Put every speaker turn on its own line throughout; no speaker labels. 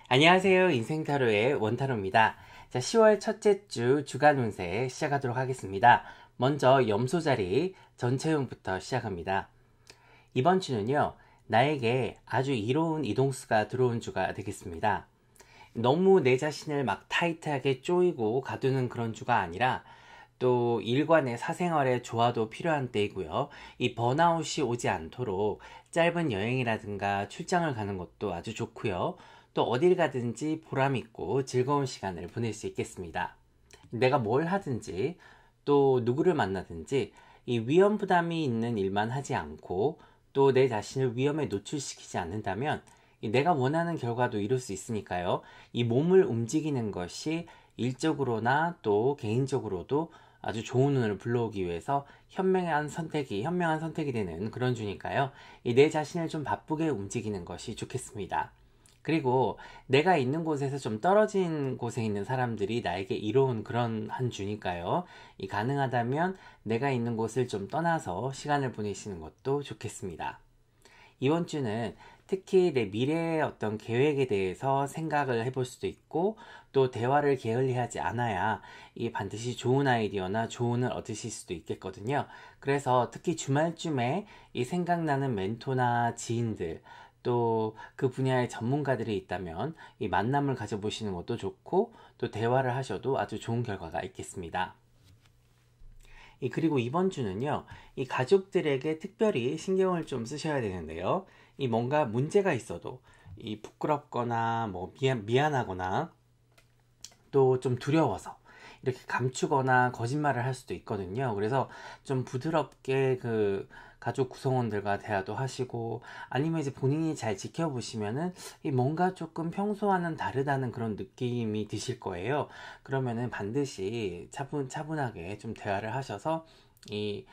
안녕하세요. 인생타로의 원타로입니다. 자, 10월 첫째 주 주간 운세 시작하도록 하겠습니다. 먼저 염소자리 전체운부터 시작합니다. 이번 주는요, 나에게 아주 이로운 이동수가 들어온 주가 되겠습니다. 너무 내 자신을 막 타이트하게 쪼이고 가두는 그런 주가 아니라 또 일과 내 사생활의 조화도 필요한 때이고요. 이 번아웃이 오지 않도록 짧은 여행이라든가 출장을 가는 것도 아주 좋고요. 또 어딜 가든지 보람있고 즐거운 시간을 보낼 수 있겠습니다. 내가 뭘 하든지 또 누구를 만나든지 이 위험 부담이 있는 일만 하지 않고 또 내 자신을 위험에 노출시키지 않는다면 내가 원하는 결과도 이룰 수 있으니까요. 이 몸을 움직이는 것이 일적으로나 또 개인적으로도 아주 좋은 운을 불러오기 위해서 현명한 선택이 되는 그런 주니까요. 내 자신을 좀 바쁘게 움직이는 것이 좋겠습니다. 그리고 내가 있는 곳에서 좀 떨어진 곳에 있는 사람들이 나에게 이로운 그런 한 주니까요. 가능하다면 내가 있는 곳을 좀 떠나서 시간을 보내시는 것도 좋겠습니다. 이번 주는 특히 내 미래의 어떤 계획에 대해서 생각을 해볼 수도 있고 또 대화를 게을리하지 않아야 이 반드시 좋은 아이디어나 조언을 얻으실 수도 있겠거든요. 그래서 특히 주말쯤에 이 생각나는 멘토나 지인들 또 그 분야의 전문가들이 있다면 이 만남을 가져보시는 것도 좋고 또 대화를 하셔도 아주 좋은 결과가 있겠습니다. 그리고 이번 주는요, 이 가족들에게 특별히 신경을 좀 쓰셔야 되는데요. 이 뭔가 문제가 있어도 이 부끄럽거나 뭐 미안하거나 또 좀 두려워서 이렇게 감추거나 거짓말을 할 수도 있거든요. 그래서 좀 부드럽게 그 가족 구성원들과 대화도 하시고 아니면 이제 본인이 잘 지켜보시면은 이 뭔가 조금 평소와는 다르다는 그런 느낌이 드실 거예요. 그러면은 반드시 차분하게 좀 대화를 하셔서 이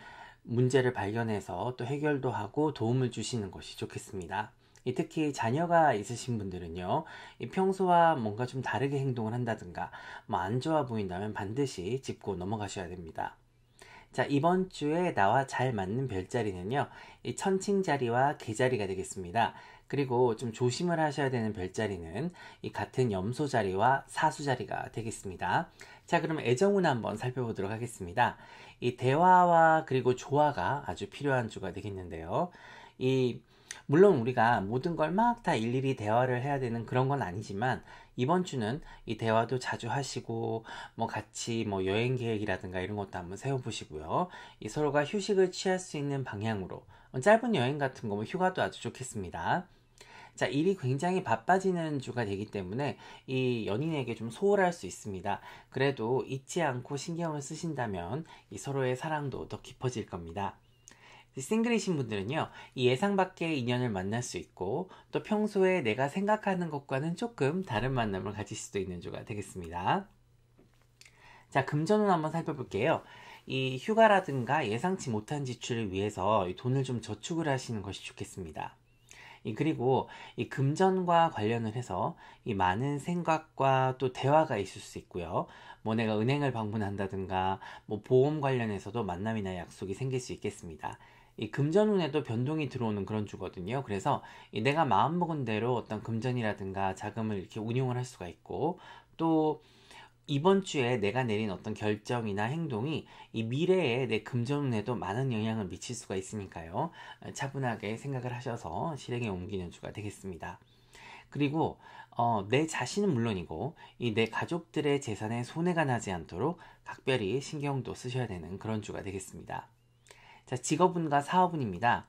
문제를 발견해서 또 해결도 하고 도움을 주시는 것이 좋겠습니다. 특히 자녀가 있으신 분들은요, 평소와 뭔가 좀 다르게 행동을 한다든가, 뭐 안 좋아 보인다면 반드시 짚고 넘어가셔야 됩니다. 자, 이번 주에 나와 잘 맞는 별자리는요, 이 천칭자리와 개자리가 되겠습니다. 그리고 좀 조심을 하셔야 되는 별자리는 이 같은 염소자리와 사수자리가 되겠습니다. 자, 그럼 애정운 한번 살펴보도록 하겠습니다. 이 대화와 그리고 조화가 아주 필요한 주가 되겠는데요. 이 물론 우리가 모든 걸 막 다 일일이 대화를 해야 되는 그런 건 아니지만 이번 주는 이 대화도 자주 하시고 뭐 같이 뭐 여행 계획이라든가 이런 것도 한번 세워보시고요. 이 서로가 휴식을 취할 수 있는 방향으로 짧은 여행 같은 거 뭐 휴가도 아주 좋겠습니다. 자, 일이 굉장히 바빠지는 주가 되기 때문에 이 연인에게 좀 소홀할 수 있습니다. 그래도 잊지 않고 신경을 쓰신다면 이 서로의 사랑도 더 깊어질 겁니다. 싱글이신 분들은요, 이 예상 밖의 인연을 만날 수 있고, 또 평소에 내가 생각하는 것과는 조금 다른 만남을 가질 수도 있는 주가 되겠습니다. 자, 금전운 한번 살펴볼게요. 이 휴가라든가 예상치 못한 지출을 위해서 이 돈을 좀 저축을 하시는 것이 좋겠습니다. 그리고 이 금전과 관련을 해서 이 많은 생각과 또 대화가 있을 수 있고요. 뭐 내가 은행을 방문한다든가 뭐 보험 관련해서도 만남이나 약속이 생길 수 있겠습니다. 이 금전운에도 변동이 들어오는 그런 주거든요. 그래서 내가 마음먹은 대로 어떤 금전이라든가 자금을 이렇게 운용을 할 수가 있고 또 이번 주에 내가 내린 어떤 결정이나 행동이 이 미래에 내 금전운에도 많은 영향을 미칠 수가 있으니까요. 차분하게 생각을 하셔서 실행에 옮기는 주가 되겠습니다. 그리고 내 자신은 물론이고 이 내 가족들의 재산에 손해가 나지 않도록 각별히 신경도 쓰셔야 되는 그런 주가 되겠습니다. 자, 직업운과 사업운입니다.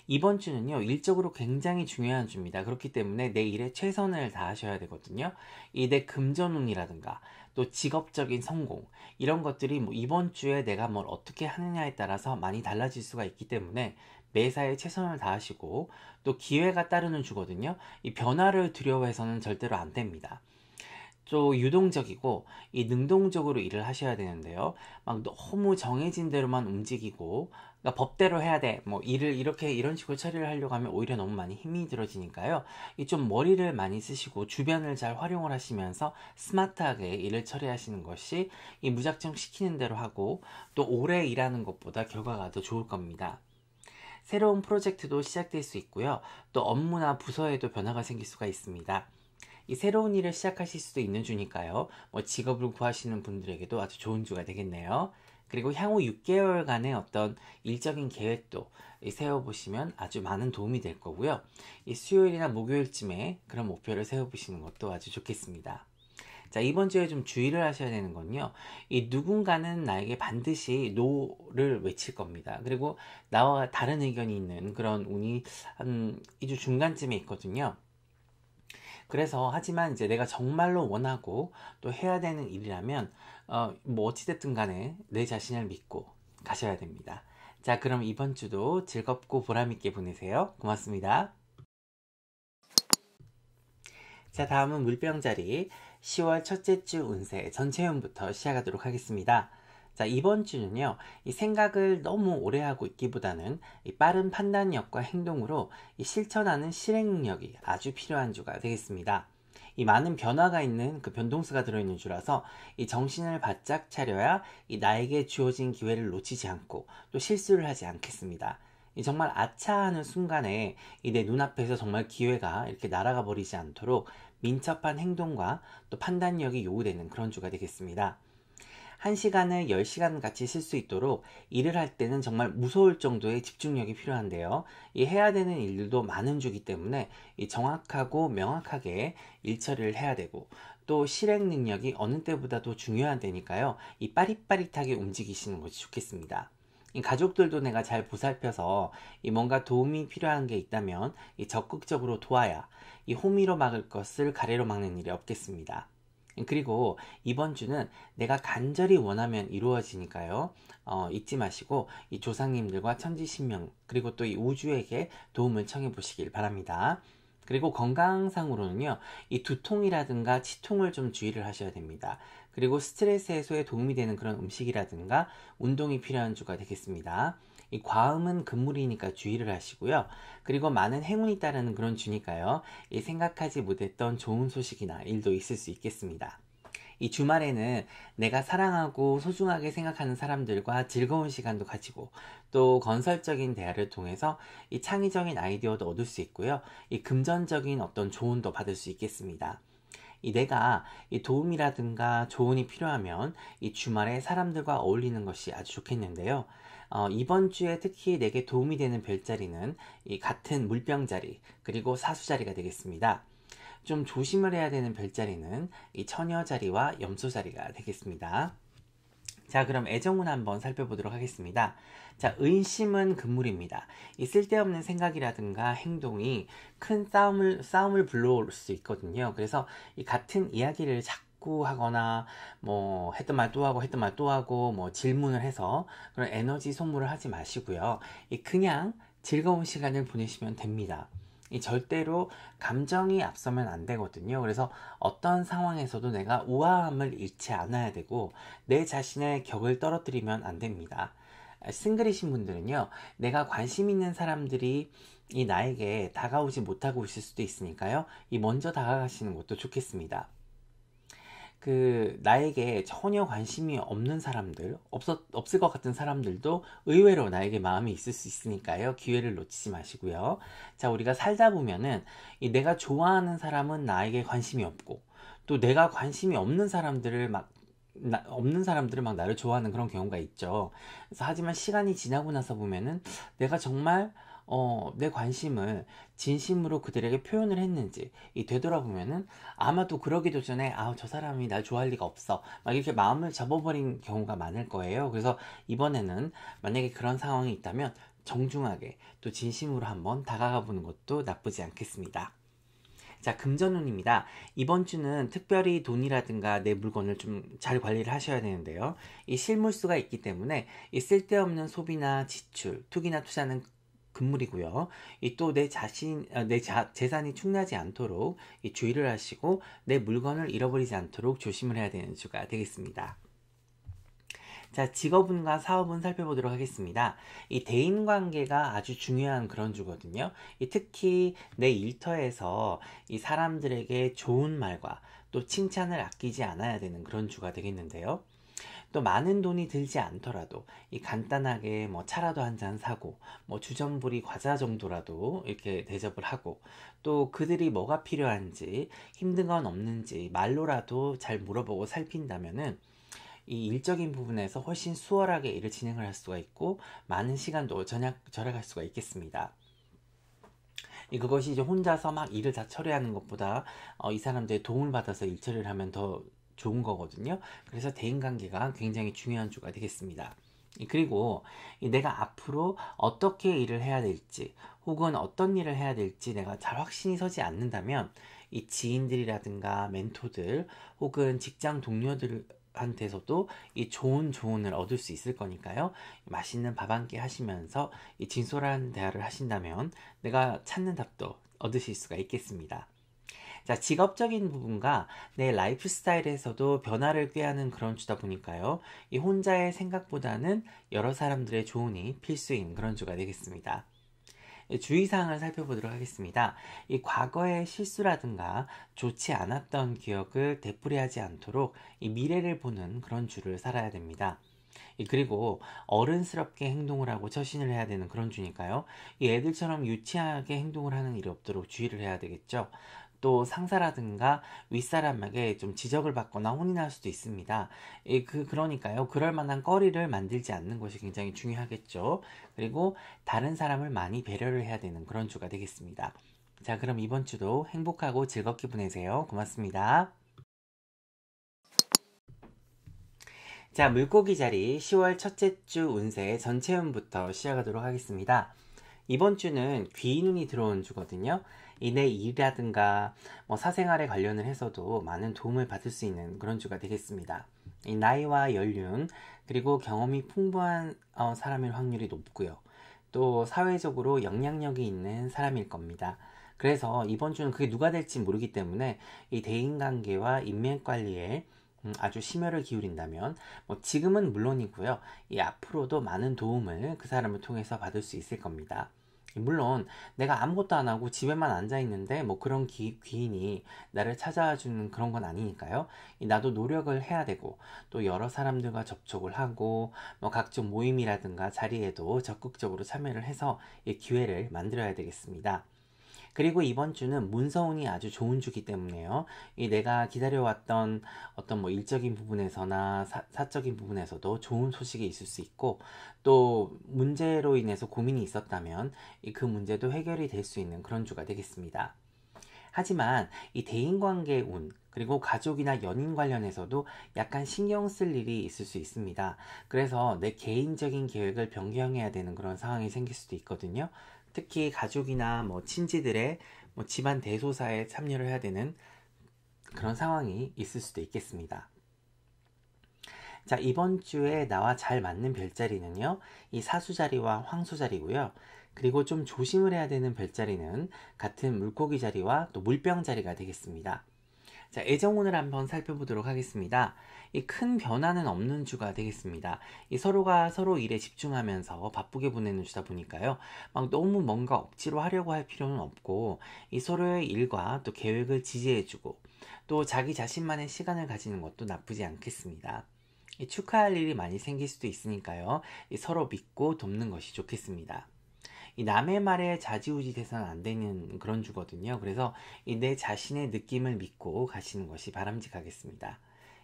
이번 주는요, 일적으로 굉장히 중요한 주입니다. 그렇기 때문에 내 일에 최선을 다하셔야 되거든요. 이 내 금전운이라든가 또 직업적인 성공 이런 것들이 뭐 이번 주에 내가 뭘 어떻게 하느냐에 따라서 많이 달라질 수가 있기 때문에 매사에 최선을 다하시고 또 기회가 따르는 주거든요. 이 변화를 두려워해서는 절대로 안 됩니다. 또 유동적이고 이 능동적으로 일을 하셔야 되는데요. 막 너무 정해진 대로만 움직이고 그러니까 법대로 해야 돼. 뭐 일을 이렇게 이런 식으로 처리를 하려고 하면 오히려 너무 많이 힘이 들어지니까요. 이 좀 머리를 많이 쓰시고 주변을 잘 활용을 하시면서 스마트하게 일을 처리하시는 것이 이 무작정 시키는 대로 하고 또 오래 일하는 것보다 결과가 더 좋을 겁니다. 새로운 프로젝트도 시작될 수 있고요. 또 업무나 부서에도 변화가 생길 수가 있습니다. 이 새로운 일을 시작하실 수도 있는 주니까요. 뭐 직업을 구하시는 분들에게도 아주 좋은 주가 되겠네요. 그리고 향후 6개월간의 어떤 일적인 계획도 세워보시면 아주 많은 도움이 될 거고요. 이 수요일이나 목요일쯤에 그런 목표를 세워보시는 것도 아주 좋겠습니다. 자, 이번 주에 좀 주의를 하셔야 되는 건요. 이 누군가는 나에게 반드시 노를 외칠 겁니다. 그리고 나와 다른 의견이 있는 그런 운이 한 2주 중간쯤에 있거든요. 그래서 하지만 이제 내가 정말로 원하고 또 해야 되는 일이라면 뭐 어찌됐든 간에 내 자신을 믿고 가셔야 됩니다. 자, 그럼 이번 주도 즐겁고 보람있게 보내세요. 고맙습니다. 자, 다음은 물병자리 10월 첫째 주 운세 전체운부터 시작하도록 하겠습니다. 자, 이번 주는요, 이 생각을 너무 오래 하고 있기보다는 이 빠른 판단력과 행동으로 이 실천하는 실행 능력이 아주 필요한 주가 되겠습니다. 이 많은 변화가 있는 그 변동수가 들어있는 주라서 이 정신을 바짝 차려야 이 나에게 주어진 기회를 놓치지 않고 또 실수를 하지 않겠습니다. 이 정말 아차하는 순간에 이 내 눈앞에서 정말 기회가 이렇게 날아가 버리지 않도록 민첩한 행동과 또 판단력이 요구되는 그런 주가 되겠습니다. 1시간을 10시간 같이 쓸 수 있도록 일을 할 때는 정말 무서울 정도의 집중력이 필요한데요. 이 해야 되는 일들도 많은 주기 때문에 이 정확하고 명확하게 일 처리를 해야 되고 또 실행 능력이 어느 때보다도 중요한 때니까요. 이 빠릿빠릿하게 움직이시는 것이 좋겠습니다. 이 가족들도 내가 잘 보살펴서 이 뭔가 도움이 필요한 게 있다면 이 적극적으로 도와야 이 호미로 막을 것을 가래로 막는 일이 없겠습니다. 그리고 이번 주는 내가 간절히 원하면 이루어지니까요. 잊지 마시고 이 조상님들과 천지신명 그리고 또 이 우주에게 도움을 청해 보시길 바랍니다. 그리고 건강상으로는요. 이 두통이라든가 치통을 좀 주의를 하셔야 됩니다. 그리고 스트레스 해소에 도움이 되는 그런 음식이라든가 운동이 필요한 주가 되겠습니다. 이 과음은 금물이니까 주의를 하시고요. 그리고 많은 행운이 따르는 그런 주니까요. 이 생각하지 못했던 좋은 소식이나 일도 있을 수 있겠습니다. 이 주말에는 내가 사랑하고 소중하게 생각하는 사람들과 즐거운 시간도 가지고 또 건설적인 대화를 통해서 이 창의적인 아이디어도 얻을 수 있고요. 이 금전적인 어떤 조언도 받을 수 있겠습니다. 이 내가 이 도움이라든가 조언이 필요하면 이 주말에 사람들과 어울리는 것이 아주 좋겠는데요. 이번 주에 특히 내게 도움이 되는 별자리는 이 같은 물병자리 그리고 사수자리가 되겠습니다. 좀 조심을 해야 되는 별자리는 이 처녀자리와 염소자리가 되겠습니다. 자, 그럼 애정운 한번 살펴보도록 하겠습니다. 자, 의심은 금물입니다. 이 쓸데없는 생각이라든가 행동이 큰 싸움을 불러올 수 있거든요. 그래서 이 같은 이야기를 자꾸 하거나 뭐 했던 말 또 하고 했던 말 또 하고 뭐 질문을 해서 그런 에너지 소모를 하지 마시고요. 이 그냥 즐거운 시간을 보내시면 됩니다. 이 절대로 감정이 앞서면 안 되거든요. 그래서 어떤 상황에서도 내가 우아함을 잃지 않아야 되고 내 자신의 격을 떨어뜨리면 안 됩니다. 싱글이신 분들은요, 내가 관심 있는 사람들이 이 나에게 다가오지 못하고 있을 수도 있으니까요, 이 먼저 다가가시는 것도 좋겠습니다. 나에게 전혀 관심이 없는 사람들, 없을 것 같은 사람들도 의외로 나에게 마음이 있을 수 있으니까요. 기회를 놓치지 마시고요. 자, 우리가 살다 보면은 내가 좋아하는 사람은 나에게 관심이 없고 또 내가 관심이 없는 사람들을 막 나를 좋아하는 그런 경우가 있죠. 그래서 하지만 시간이 지나고 나서 보면은 내가 정말 내 관심을 진심으로 그들에게 표현을 했는지 되돌아보면은 아마도 그러기도 전에 저 사람이 날 좋아할 리가 없어 막 이렇게 마음을 접어버린 경우가 많을 거예요. 그래서 이번에는 만약에 그런 상황이 있다면 정중하게 또 진심으로 한번 다가가 보는 것도 나쁘지 않겠습니다. 자, 금전운입니다. 이번 주는 특별히 돈이라든가 내 물건을 좀 잘 관리를 하셔야 되는데요. 이 실물수가 있기 때문에 이 쓸데없는 소비나 지출, 투기나 투자는 금물이고요. 이 또 내 재산이 축나지 않도록 주의를 하시고 내 물건을 잃어버리지 않도록 조심을 해야 되는 주가 되겠습니다. 자, 직업운과 사업운 살펴보도록 하겠습니다. 이 대인관계가 아주 중요한 그런 주거든요. 특히 내 일터에서 이 사람들에게 좋은 말과 또 칭찬을 아끼지 않아야 되는 그런 주가 되겠는데요. 또 많은 돈이 들지 않더라도 이 간단하게 뭐 차라도 한 잔 사고 뭐 주전부리 과자 정도라도 이렇게 대접을 하고 또 그들이 뭐가 필요한지 힘든 건 없는지 말로라도 잘 물어보고 살핀다면은 이 일적인 부분에서 훨씬 수월하게 일을 진행을 할 수가 있고 많은 시간도 절약할 수가 있겠습니다. 그것이 이제 혼자서 막 일을 다 처리하는 것보다 이 사람들의 도움을 받아서 일 처리를 하면 더 좋은 거거든요. 그래서 대인관계가 굉장히 중요한 주가 되겠습니다. 그리고 내가 앞으로 어떻게 일을 해야 될지 혹은 어떤 일을 해야 될지 내가 잘 확신이 서지 않는다면 이 지인들이라든가 멘토들 혹은 직장 동료들한테서도 이 좋은 조언을 얻을 수 있을 거니까요. 맛있는 밥 한 끼 하시면서 이 진솔한 대화를 하신다면 내가 찾는 답도 얻으실 수가 있겠습니다. 자, 직업적인 부분과 내 라이프 스타일에서도 변화를 꾀하는 그런 주다 보니까요. 이 혼자의 생각보다는 여러 사람들의 조언이 필수인 그런 주가 되겠습니다. 주의사항을 살펴보도록 하겠습니다. 이 과거의 실수라든가 좋지 않았던 기억을 되풀이하지 않도록 이 미래를 보는 그런 주를 살아야 됩니다. 그리고 어른스럽게 행동을 하고 처신을 해야 되는 그런 주니까요. 이 애들처럼 유치하게 행동을 하는 일이 없도록 주의를 해야 되겠죠. 또 상사라든가 윗사람에게 좀 지적을 받거나 혼이 날 수도 있습니다. 그러니까요. 그럴 만한 거리를 만들지 않는 것이 굉장히 중요하겠죠. 그리고 다른 사람을 많이 배려를 해야 되는 그런 주가 되겠습니다. 자, 그럼 이번 주도 행복하고 즐겁게 보내세요. 고맙습니다. 자, 물고기 자리 10월 첫째 주 운세 전체 운부터 시작하도록 하겠습니다. 이번 주는 귀인운이 들어온 주거든요. 내 일이라든가 뭐 사생활에 관련을 해서도 많은 도움을 받을 수 있는 그런 주가 되겠습니다. 이 나이와 연륜 그리고 경험이 풍부한 사람일 확률이 높고요. 또 사회적으로 영향력이 있는 사람일 겁니다. 그래서 이번 주는 그게 누가 될지 모르기 때문에 이 대인관계와 인맥관리에 아주 심혈을 기울인다면 뭐 지금은 물론이고요. 이 앞으로도 많은 도움을 그 사람을 통해서 받을 수 있을 겁니다. 물론 내가 아무것도 안 하고 집에만 앉아 있는데 뭐 그런 귀인이 나를 찾아와 주는 그런 건 아니니까요. 나도 노력을 해야 되고 또 여러 사람들과 접촉을 하고 뭐 각종 모임이라든가 자리에도 적극적으로 참여를 해서 이 기회를 만들어야 되겠습니다. 그리고 이번 주는 문서운이 아주 좋은 주기 때문에요. 내가 기다려왔던 어떤 뭐 일적인 부분에서나 사적인 부분에서도 좋은 소식이 있을 수 있고 또 문제로 인해서 고민이 있었다면 그 문제도 해결이 될 수 있는 그런 주가 되겠습니다. 하지만 이 대인관계 운 그리고 가족이나 연인 관련해서도 약간 신경 쓸 일이 있을 수 있습니다. 그래서 내 개인적인 계획을 변경해야 되는 그런 상황이 생길 수도 있거든요. 특히 가족이나 뭐 친지들의 뭐 집안 대소사에 참여를 해야 되는 그런 상황이 있을 수도 있겠습니다. 자, 이번 주에 나와 잘 맞는 별자리는요, 이 사수자리와 황소자리고요. 그리고 좀 조심을 해야 되는 별자리는 같은 물고기 자리와 또 물병 자리가 되겠습니다. 자, 애정운을 한번 살펴보도록 하겠습니다. 이 큰 변화는 없는 주가 되겠습니다. 서로가 서로 일에 집중하면서 바쁘게 보내는 주다 보니까요. 막 너무 뭔가 억지로 하려고 할 필요는 없고 이 서로의 일과 또 계획을 지지해주고 또 자기 자신만의 시간을 가지는 것도 나쁘지 않겠습니다. 축하할 일이 많이 생길 수도 있으니까요. 서로 믿고 돕는 것이 좋겠습니다. 남의 말에 좌지우지 돼서는 안 되는 그런 주거든요. 그래서 내 자신의 느낌을 믿고 가시는 것이 바람직하겠습니다.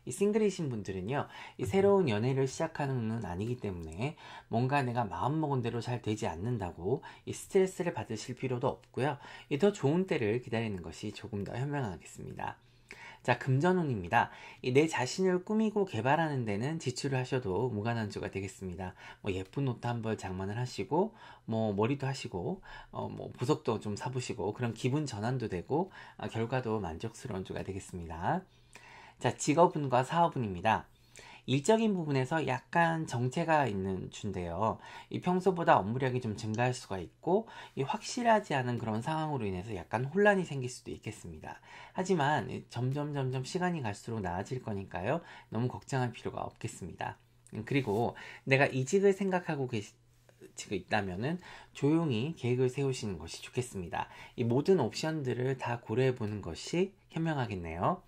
싱글이신 분들은요, 새로운 연애를 시작하는 건 아니기 때문에 뭔가 내가 마음먹은 대로 잘 되지 않는다고 스트레스를 받으실 필요도 없고요. 더 좋은 때를 기다리는 것이 조금 더 현명하겠습니다. 자, 금전운입니다. 내 자신을 꾸미고 개발하는 데는 지출을 하셔도 무관한 주가 되겠습니다. 뭐 예쁜 옷도 한 벌 장만을 하시고, 뭐 머리도 하시고, 뭐 보석도 좀 사보시고, 그런 기분 전환도 되고, 결과도 만족스러운 주가 되겠습니다. 자, 직업운과 사업운입니다. 일적인 부분에서 약간 정체가 있는 주인데요. 평소보다 업무량이 좀 증가할 수가 있고 확실하지 않은 그런 상황으로 인해서 약간 혼란이 생길 수도 있겠습니다. 하지만 점점 시간이 갈수록 나아질 거니까요. 너무 걱정할 필요가 없겠습니다. 그리고 내가 이직을 생각하고 지금 있다면은 조용히 계획을 세우시는 것이 좋겠습니다. 이 모든 옵션들을 다 고려해 보는 것이 현명하겠네요.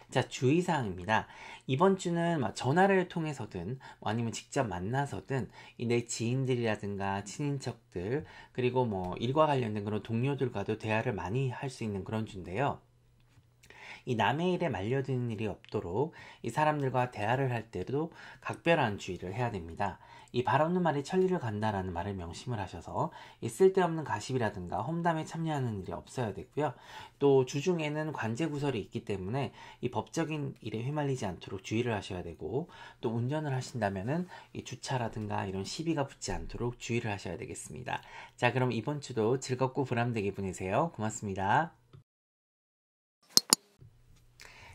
자, 주의사항입니다. 이번 주는 전화를 통해서든 아니면 직접 만나서든 내 지인들이라든가 친인척들 그리고 일과 관련된 그런 동료들과도 대화를 많이 할 수 있는 그런 주인데요. 이 남의 일에 말려드는 일이 없도록 이 사람들과 대화를 할 때도 각별한 주의를 해야 됩니다. 이 발 없는 말이 천리를 간다라는 말을 명심을 하셔서 이 쓸데없는 가십이라든가 험담에 참여하는 일이 없어야 되고요. 또 주중에는 관제구설이 있기 때문에 이 법적인 일에 휘말리지 않도록 주의를 하셔야 되고, 또 운전을 하신다면은 이 주차라든가 이런 시비가 붙지 않도록 주의를 하셔야 되겠습니다. 자, 그럼 이번 주도 즐겁고 보람되게 보내세요. 고맙습니다.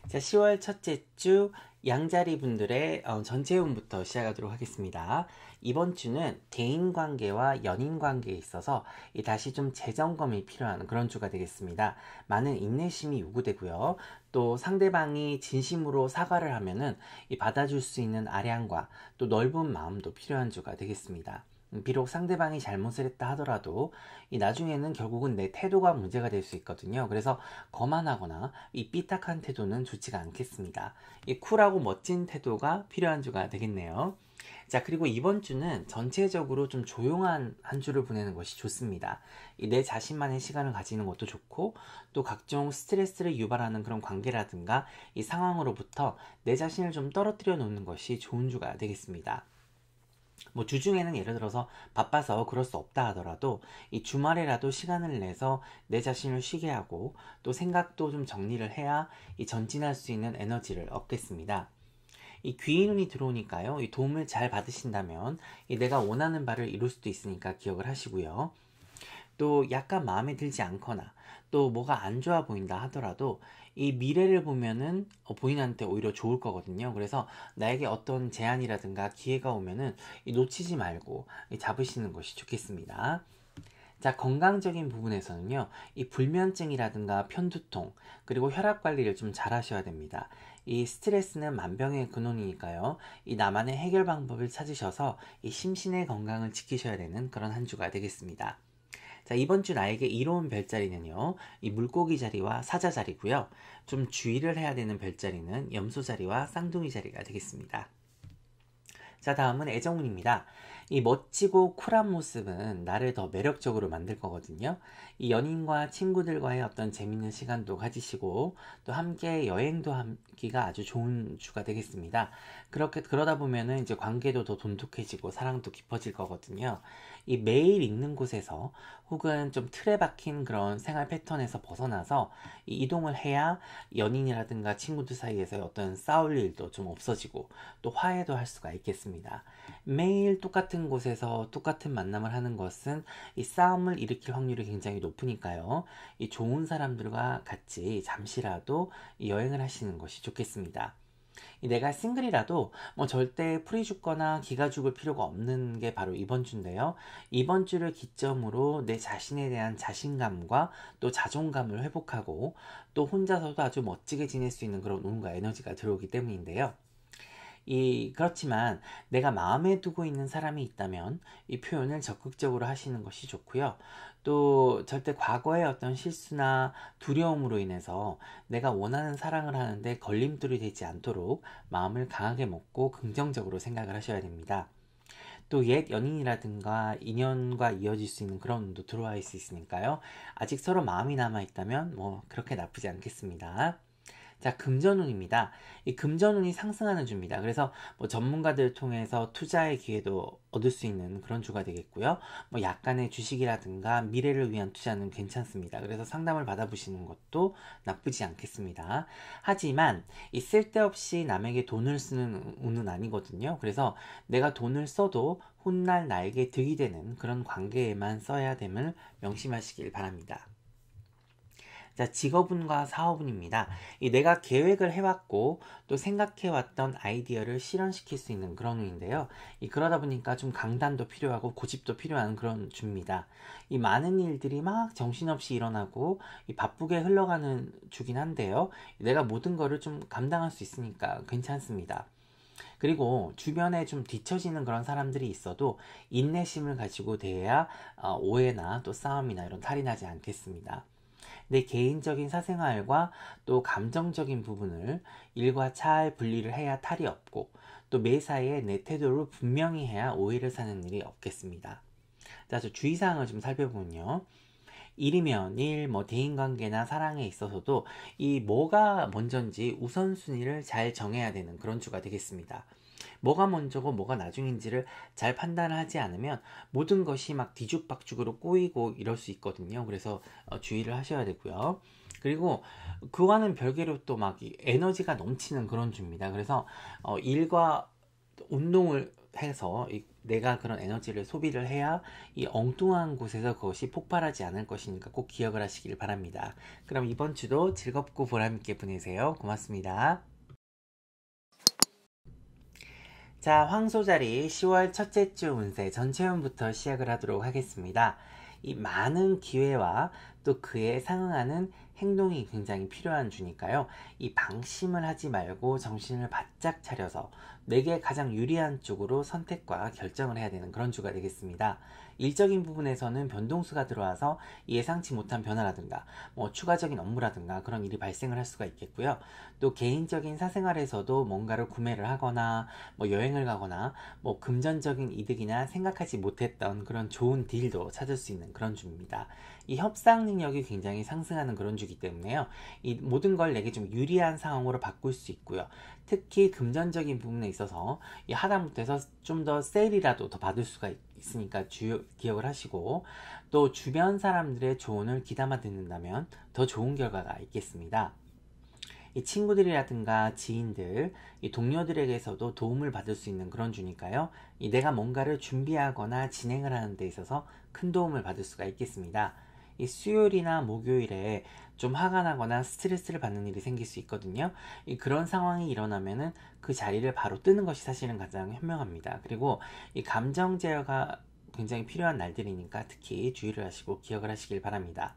자, 10월 첫째 주 양자리 분들의 전체 운부터 시작하도록 하겠습니다. 이번 주는 대인관계와 연인관계에 있어서 다시 좀 재점검이 필요한 그런 주가 되겠습니다. 많은 인내심이 요구되고요. 또 상대방이 진심으로 사과를 하면은 받아줄 수 있는 아량과 또 넓은 마음도 필요한 주가 되겠습니다. 비록 상대방이 잘못을 했다 하더라도 나중에는 결국은 내 태도가 문제가 될 수 있거든요. 그래서 거만하거나 이 삐딱한 태도는 좋지가 않겠습니다. 이 쿨하고 멋진 태도가 필요한 주가 되겠네요. 자, 그리고 이번 주는 전체적으로 좀 조용한 한 주를 보내는 것이 좋습니다. 내 자신만의 시간을 가지는 것도 좋고, 또 각종 스트레스를 유발하는 그런 관계라든가 이 상황으로부터 내 자신을 좀 떨어뜨려 놓는 것이 좋은 주가 되겠습니다. 주중에는 예를 들어서 바빠서 그럴 수 없다 하더라도 이 주말에라도 시간을 내서 내 자신을 쉬게 하고 또 생각도 좀 정리를 해야 전진할 수 있는 에너지를 얻겠습니다. 이 귀의 눈이 들어오니까요. 이 도움을 잘 받으신다면 내가 원하는 바를 이룰 수도 있으니까 기억을 하시고요. 또 약간 마음에 들지 않거나 또 뭐가 안 좋아 보인다 하더라도 이 미래를 보면은 본인한테 오히려 좋을 거거든요. 그래서 나에게 어떤 제안이라든가 기회가 오면은 놓치지 말고 잡으시는 것이 좋겠습니다. 자, 건강적인 부분에서는요, 이 불면증이라든가 편두통, 그리고 혈압 관리를 좀 잘 하셔야 됩니다. 이 스트레스는 만병의 근원이니까요, 이 나만의 해결 방법을 찾으셔서 이 심신의 건강을 지키셔야 되는 그런 한 주가 되겠습니다. 자, 이번 주 나에게 이로운 별자리는요, 이 물고기 자리와 사자 자리고요. 좀 주의를 해야 되는 별자리는 염소 자리와 쌍둥이 자리가 되겠습니다. 자, 다음은 애정운입니다. 이 멋지고 쿨한 모습은 나를 더 매력적으로 만들 거거든요. 이 연인과 친구들과의 어떤 재밌는 시간도 가지시고 또 함께 여행도 하기가 아주 좋은 주가 되겠습니다. 그러다 보면은 이제 관계도 더 돈독해지고 사랑도 깊어질 거거든요. 이 매일 있는 곳에서 혹은 좀 틀에 박힌 그런 생활 패턴에서 벗어나서 이동을 해야 연인이라든가 친구들 사이에서의 어떤 싸울 일도 좀 없어지고 또 화해도 할 수가 있겠습니다. 매일 똑같은 곳에서 똑같은 만남을 하는 것은 이 싸움을 일으킬 확률이 굉장히 높으니까요. 이 좋은 사람들과 같이 잠시라도 여행을 하시는 것이 좋겠습니다. 내가 싱글이라도 절대 풀이 죽거나 기가 죽을 필요가 없는 게 바로 이번 주인데요. 이번 주를 기점으로 내 자신에 대한 자신감과 또 자존감을 회복하고 또 혼자서도 아주 멋지게 지낼 수 있는 그런 운과 에너지가 들어오기 때문인데요. 그렇지만 내가 마음에 두고 있는 사람이 있다면 이 표현을 적극적으로 하시는 것이 좋고요. 또 절대 과거의 어떤 실수나 두려움으로 인해서 내가 원하는 사랑을 하는데 걸림돌이 되지 않도록 마음을 강하게 먹고 긍정적으로 생각을 하셔야 됩니다. 또 옛 연인이라든가 인연과 이어질 수 있는 그런 운도 들어와 있을 수 있으니까요. 아직 서로 마음이 남아있다면 그렇게 나쁘지 않겠습니다. 자, 금전운입니다. 이 금전운이 상승하는 주입니다. 그래서 전문가들 통해서 투자의 기회도 얻을 수 있는 그런 주가 되겠고요. 약간의 주식이라든가 미래를 위한 투자는 괜찮습니다. 그래서 상담을 받아보시는 것도 나쁘지 않겠습니다. 하지만 이 쓸데없이 남에게 돈을 쓰는 운은 아니거든요. 그래서 내가 돈을 써도 훗날 나에게 득이 되는 그런 관계에만 써야 됨을 명심하시길 바랍니다. 자, 직업운과 사업운입니다. 내가 계획을 해왔고 또 생각해왔던 아이디어를 실현시킬 수 있는 그런 운인데요. 그러다 보니까 좀 강단도 필요하고 고집도 필요한 그런 주입니다. 많은 일들이 막 정신없이 일어나고 바쁘게 흘러가는 주긴 한데요. 내가 모든 거를 좀 감당할 수 있으니까 괜찮습니다. 그리고 주변에 좀 뒤처지는 그런 사람들이 있어도 인내심을 가지고 대해야 오해나 또 싸움이나 이런 탈이 나지 않겠습니다. 내 개인적인 사생활과 또 감정적인 부분을 일과 잘 분리를 해야 탈이 없고, 또 매사에 내 태도를 분명히 해야 오해를 사는 일이 없겠습니다. 자, 저 주의사항을 좀 살펴보면요. 일이면 일, 대인관계나 사랑에 있어서도 이 뭐가 먼저인지 우선순위를 잘 정해야 되는 그런 주가 되겠습니다. 뭐가 먼저고 뭐가 나중인지를 잘 판단하지 않으면 모든 것이 막 뒤죽박죽으로 꼬이고 이럴 수 있거든요. 그래서 주의를 하셔야 되고요. 그리고 그와는 별개로 또 막 에너지가 넘치는 그런 주입니다. 그래서 일과 운동을 해서 내가 그런 에너지를 소비를 해야 이 엉뚱한 곳에서 그것이 폭발하지 않을 것이니까 꼭 기억을 하시길 바랍니다. 그럼 이번 주도 즐겁고 보람있게 보내세요. 고맙습니다. 자, 황소자리 10월 첫째 주 운세 전체운부터 시작을 하도록 하겠습니다. 이 많은 기회와 또 그에 상응하는 행동이 굉장히 필요한 주니까요. 이 방심을 하지 말고 정신을 바짝 차려서 내게 가장 유리한 쪽으로 선택과 결정을 해야 되는 그런 주가 되겠습니다. 일적인 부분에서는 변동수가 들어와서 예상치 못한 변화라든가 추가적인 업무라든가 그런 일이 발생을 할 수가 있겠고요. 또 개인적인 사생활에서도 뭔가를 구매를 하거나 여행을 가거나 금전적인 이득이나 생각하지 못했던 그런 좋은 딜도 찾을 수 있는 그런 주입니다. 이 협상 능력이 굉장히 상승하는 그런 주기 때문에요. 이 모든 걸 내게 좀 유리한 상황으로 바꿀 수 있고요. 특히 금전적인 부분에 있어서 이 하다못해서 좀 더 세일이라도 더 받을 수가 있으니까 기억을 하시고, 또 주변 사람들의 조언을 귀담아 듣는다면 더 좋은 결과가 있겠습니다. 이 친구들이라든가 지인들, 이 동료들에게서도 도움을 받을 수 있는 그런 주니까요. 내가 뭔가를 준비하거나 진행을 하는 데 있어서 큰 도움을 받을 수가 있겠습니다. 이 수요일이나 목요일에 좀 화가 나거나 스트레스를 받는 일이 생길 수 있거든요. 그런 상황이 일어나면은 그 자리를 바로 뜨는 것이 사실은 가장 현명합니다. 그리고 이 감정 제어가 굉장히 필요한 날들이니까 특히 주의를 하시고 기억을 하시길 바랍니다.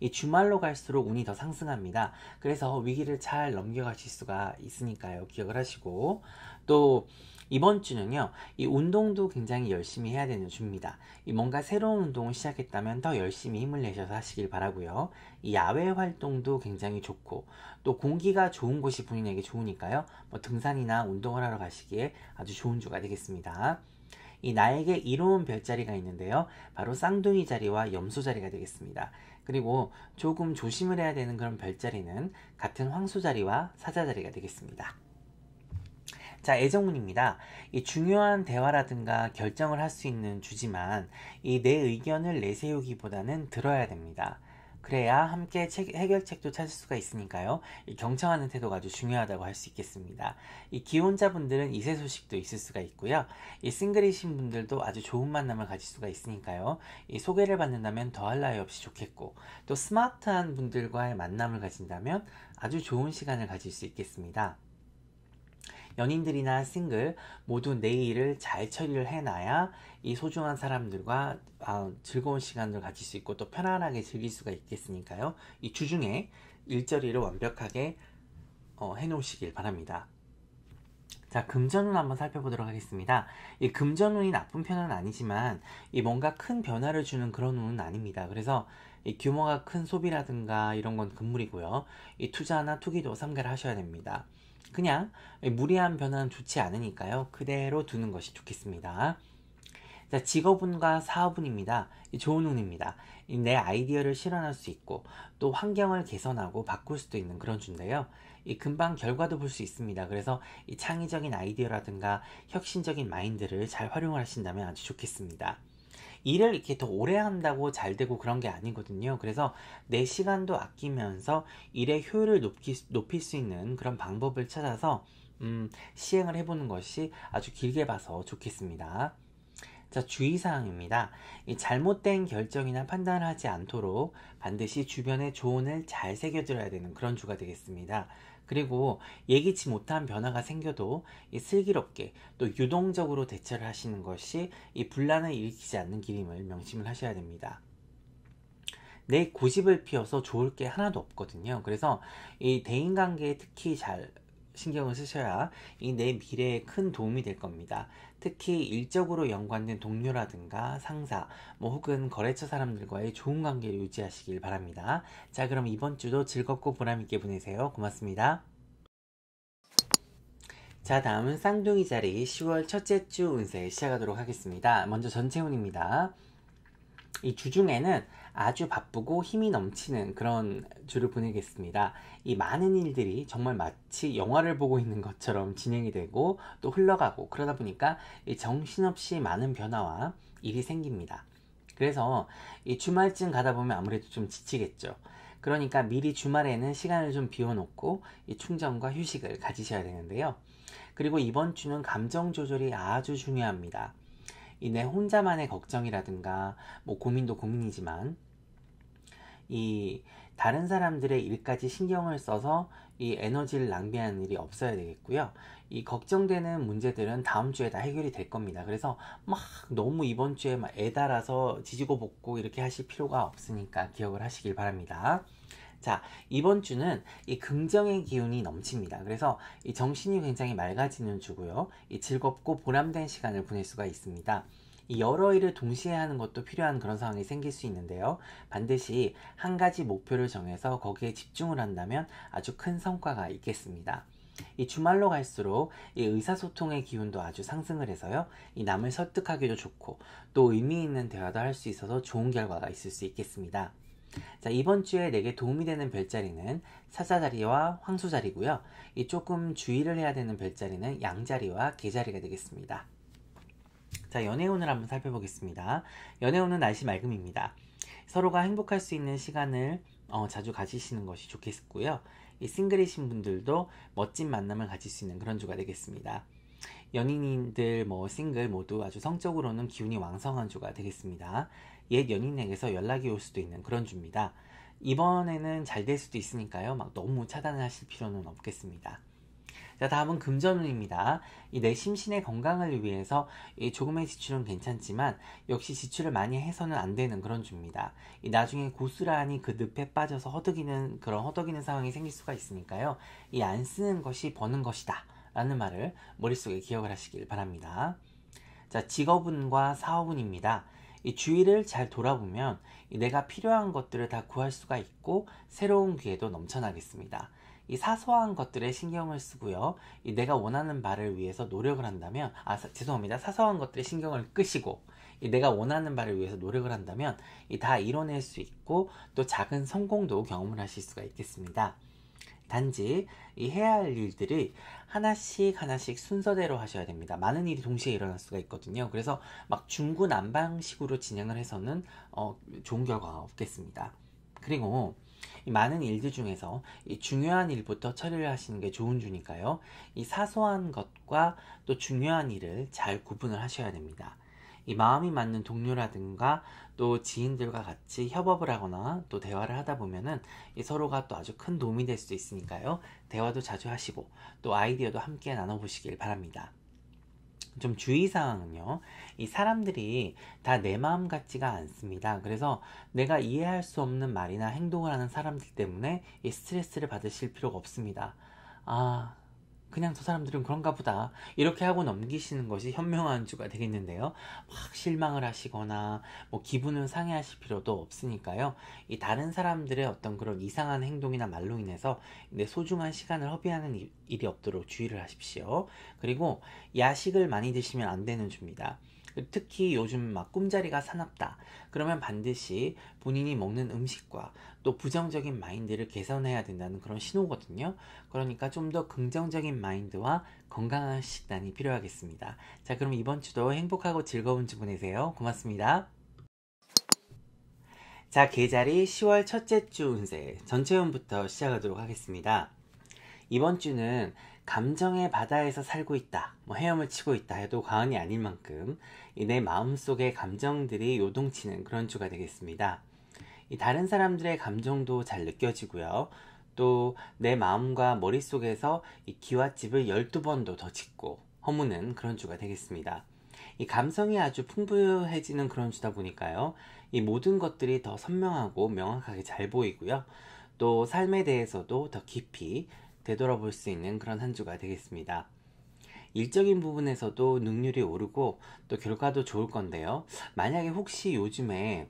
이 주말로 갈수록 운이 더 상승합니다. 그래서 위기를 잘 넘겨가실 수가 있으니까요. 기억을 하시고, 또 이번 주는요, 이 운동도 굉장히 열심히 해야 되는 주입니다. 뭔가 새로운 운동을 시작했다면 더 열심히 힘을 내셔서 하시길 바라고요. 이 야외 활동도 굉장히 좋고, 또 공기가 좋은 곳이 본인에게 좋으니까요. 등산이나 운동을 하러 가시기에 아주 좋은 주가 되겠습니다. 이 나에게 이로운 별자리가 있는데요. 바로 쌍둥이 자리와 염소 자리가 되겠습니다. 그리고 조금 조심을 해야 되는 그런 별자리는 같은 황소 자리와 사자 자리가 되겠습니다. 자, 애정문입니다. 이 중요한 대화라든가 결정을 할 수 있는 주지만 이 내 의견을 내세우기보다는 들어야 됩니다. 그래야 함께 해결책도 찾을 수가 있으니까요. 이 경청하는 태도가 아주 중요하다고 할 수 있겠습니다. 이 기혼자분들은 이세 소식도 있을 수가 있고요. 이 싱글이신 분들도 아주 좋은 만남을 가질 수가 있으니까요. 이 소개를 받는다면 더할 나위 없이 좋겠고, 또 스마트한 분들과의 만남을 가진다면 아주 좋은 시간을 가질 수 있겠습니다. 연인들이나 싱글 모두 내 일을 잘 처리를 해놔야 이 소중한 사람들과 즐거운 시간을 가질 수 있고 또 편안하게 즐길 수가 있겠으니까요. 이 주중에 일자리를 완벽하게 해놓으시길 바랍니다. 자, 금전운 한번 살펴보도록 하겠습니다. 이 금전운이 나쁜 편은 아니지만 이 뭔가 큰 변화를 주는 그런 운은 아닙니다. 그래서 이 규모가 큰 소비라든가 이런 건 금물이고요. 이 투자나 투기도 삼가를 하셔야 됩니다. 그냥 무리한 변화는 좋지 않으니까요. 그대로 두는 것이 좋겠습니다. 자, 직업운과 사업운입니다. 좋은 운입니다. 내 아이디어를 실현할 수 있고 또 환경을 개선하고 바꿀 수도 있는 그런 주인데요. 금방 결과도 볼 수 있습니다. 그래서 이 창의적인 아이디어라든가 혁신적인 마인드를 잘 활용을 하신다면 아주 좋겠습니다. 일을 이렇게 더 오래 한다고 잘 되고 그런 게 아니거든요. 그래서 내 시간도 아끼면서 일의 효율을 높일 수 있는 그런 방법을 찾아서 시행을 해보는 것이 아주 길게 봐서 좋겠습니다. 자, 주의사항입니다. 이 잘못된 결정이나 판단을 하지 않도록 반드시 주변의 조언을 잘 새겨들어야 되는 그런 주가 되겠습니다. 그리고 예기치 못한 변화가 생겨도 슬기롭게 또 유동적으로 대처를 하시는 것이 이 분란을 일으키지 않는 길임을 명심을 하셔야 됩니다. 내 고집을 피워서 좋을 게 하나도 없거든요. 그래서 이 대인관계에 특히 잘 신경을 쓰셔야 이 내 미래에 큰 도움이 될 겁니다. 특히 일적으로 연관된 동료라든가 상사, 뭐 혹은 거래처 사람들과의 좋은 관계를 유지하시길 바랍니다. 자, 그럼 이번 주도 즐겁고 보람있게 보내세요. 고맙습니다. 자, 다음은 쌍둥이 자리 10월 첫째 주 운세 시작하도록 하겠습니다. 먼저 전체운입니다. 이 주 중에는 아주 바쁘고 힘이 넘치는 그런 주를 보내겠습니다. 이 많은 일들이 정말 마치 영화를 보고 있는 것처럼 진행이 되고 또 흘러가고, 그러다 보니까 이 정신없이 많은 변화와 일이 생깁니다. 그래서 이 주말쯤 가다 보면 아무래도 좀 지치겠죠. 그러니까 미리 주말에는 시간을 좀 비워놓고 이 충전과 휴식을 가지셔야 되는데요. 그리고 이번 주는 감정 조절이 아주 중요합니다. 이 내 혼자만의 걱정이라든가 뭐 고민도 고민이지만 이 다른 사람들의 일까지 신경을 써서 이 에너지를 낭비하는 일이 없어야 되겠고요. 이 걱정되는 문제들은 다음 주에 다 해결이 될 겁니다. 그래서 막 너무 이번 주에 막 애달아서 지지고 볶고 이렇게 하실 필요가 없으니까 기억을 하시길 바랍니다. 자, 이번 주는 이 긍정의 기운이 넘칩니다. 그래서 이 정신이 굉장히 맑아지는 주고요. 이 즐겁고 보람된 시간을 보낼 수가 있습니다. 이 여러 일을 동시에 하는 것도 필요한 그런 상황이 생길 수 있는데요. 반드시 한 가지 목표를 정해서 거기에 집중을 한다면 아주 큰 성과가 있겠습니다. 이 주말로 갈수록 이 의사소통의 기운도 아주 상승을 해서요. 이 남을 설득하기도 좋고 또 의미 있는 대화도 할 수 있어서 좋은 결과가 있을 수 있겠습니다. 자, 이번 주에 내게 도움이 되는 별자리는 사자자리와 황소자리고요. 이 조금 주의를 해야 되는 별자리는 양자리와 개자리가 되겠습니다. 자, 연애운을 한번 살펴보겠습니다. 연애운은 날씨 맑음입니다. 서로가 행복할 수 있는 시간을 자주 가지시는 것이 좋겠고요. 이 싱글이신 분들도 멋진 만남을 가질 수 있는 그런 주가 되겠습니다. 연인들 싱글 모두 아주 성적으로는 기운이 왕성한 주가 되겠습니다. 옛 연인에게서 연락이 올 수도 있는 그런 주입니다. 이번에는 잘 될 수도 있으니까요. 막 너무 차단을 하실 필요는 없겠습니다. 자, 다음은 금전운입니다. 이 내 심신의 건강을 위해서 이 조금의 지출은 괜찮지만 역시 지출을 많이 해서는 안 되는 그런 주입니다. 이 나중에 고스란히 그 늪에 빠져서 허덕이는 상황이 생길 수가 있으니까요. 이 안 쓰는 것이 버는 것이다 라는 말을 머릿속에 기억을 하시길 바랍니다. 자, 직업운과 사업운입니다. 이 주위를 잘 돌아보면 내가 필요한 것들을 다 구할 수가 있고 새로운 기회도 넘쳐나겠습니다. 이 사소한 것들에 신경을 쓰고요. 이 내가 원하는 바를 위해서 노력을 한다면 사소한 것들에 신경을 끄시고 이 내가 원하는 바를 위해서 노력을 한다면 다 이뤄낼 수 있고 또 작은 성공도 경험을 하실 수가 있겠습니다. 단지 이 해야 할 일들이 하나씩 순서대로 하셔야 됩니다. 많은 일이 동시에 일어날 수가 있거든요. 그래서 막 중구난방식으로 진행을 해서는 좋은 결과가 없겠습니다. 그리고 이 많은 일들 중에서 이 중요한 일부터 처리를 하시는 게 좋은 주니까요. 이 사소한 것과 또 중요한 일을 잘 구분을 하셔야 됩니다. 이 마음이 맞는 동료라든가 또 지인들과 같이 협업을 하거나 또 대화를 하다 보면은 이 서로가 또 아주 큰 도움이 될 수 있으니까요. 대화도 자주 하시고 또 아이디어도 함께 나눠보시길 바랍니다. 좀 주의사항은요, 이 사람들이 다 내 마음 같지가 않습니다. 그래서 내가 이해할 수 없는 말이나 행동을 하는 사람들 때문에 이 스트레스를 받으실 필요가 없습니다. 그냥 저 사람들은 그런가 보다 이렇게 하고 넘기시는 것이 현명한 주가 되겠는데요. 막 실망을 하시거나 기분을 상해하실 필요도 없으니까요. 이 다른 사람들의 어떤 그런 이상한 행동이나 말로 인해서 내 소중한 시간을 허비하는 일이 없도록 주의를 하십시오. 그리고 야식을 많이 드시면 안 되는 주입니다. 특히 요즘 막 꿈자리가 사납다 그러면 반드시 본인이 먹는 음식과 또 부정적인 마인드를 개선해야 된다는 그런 신호거든요. 그러니까 좀 더 긍정적인 마인드와 건강한 식단이 필요하겠습니다. 자, 그럼 이번 주도 행복하고 즐거운 주 보내세요. 고맙습니다. 자, 계자리 10월 첫째 주 운세 전체운부터 시작하도록 하겠습니다. 이번 주는 감정의 바다에서 살고 있다, 헤엄을 치고 있다 해도 과언이 아닐 만큼 내 마음속의 감정들이 요동치는 그런 주가 되겠습니다. 다른 사람들의 감정도 잘 느껴지고요. 또 내 마음과 머릿속에서 기와집을 12번도 더 짓고 허무는 그런 주가 되겠습니다. 이 감성이 아주 풍부해지는 그런 주다 보니까요. 이 모든 것들이 더 선명하고 명확하게 잘 보이고요. 또 삶에 대해서도 더 깊이 되돌아볼 수 있는 그런 한 주가 되겠습니다. 일적인 부분에서도 능률이 오르고 또 결과도 좋을 건데요. 만약에 혹시 요즘에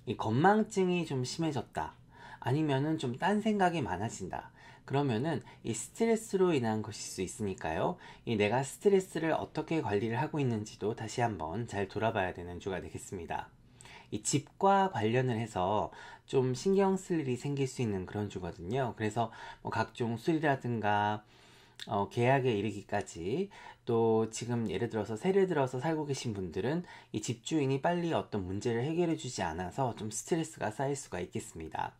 이 건망증이 좀 심해졌다. 아니면은 좀 딴 생각이 많아진다. 그러면은 이 스트레스로 인한 것일 수 있으니까요. 이 내가 스트레스를 어떻게 관리를 하고 있는지도 다시 한번 잘 돌아봐야 되는 주가 되겠습니다. 이 집과 관련을 해서 좀 신경 쓸 일이 생길 수 있는 그런 주거든요. 그래서 뭐 각종 수리라든가 계약에 이르기까지 또 지금 예를 들어서 세를 들어서 살고 계신 분들은 이 집주인이 빨리 어떤 문제를 해결해 주지 않아서 좀 스트레스가 쌓일 수가 있겠습니다.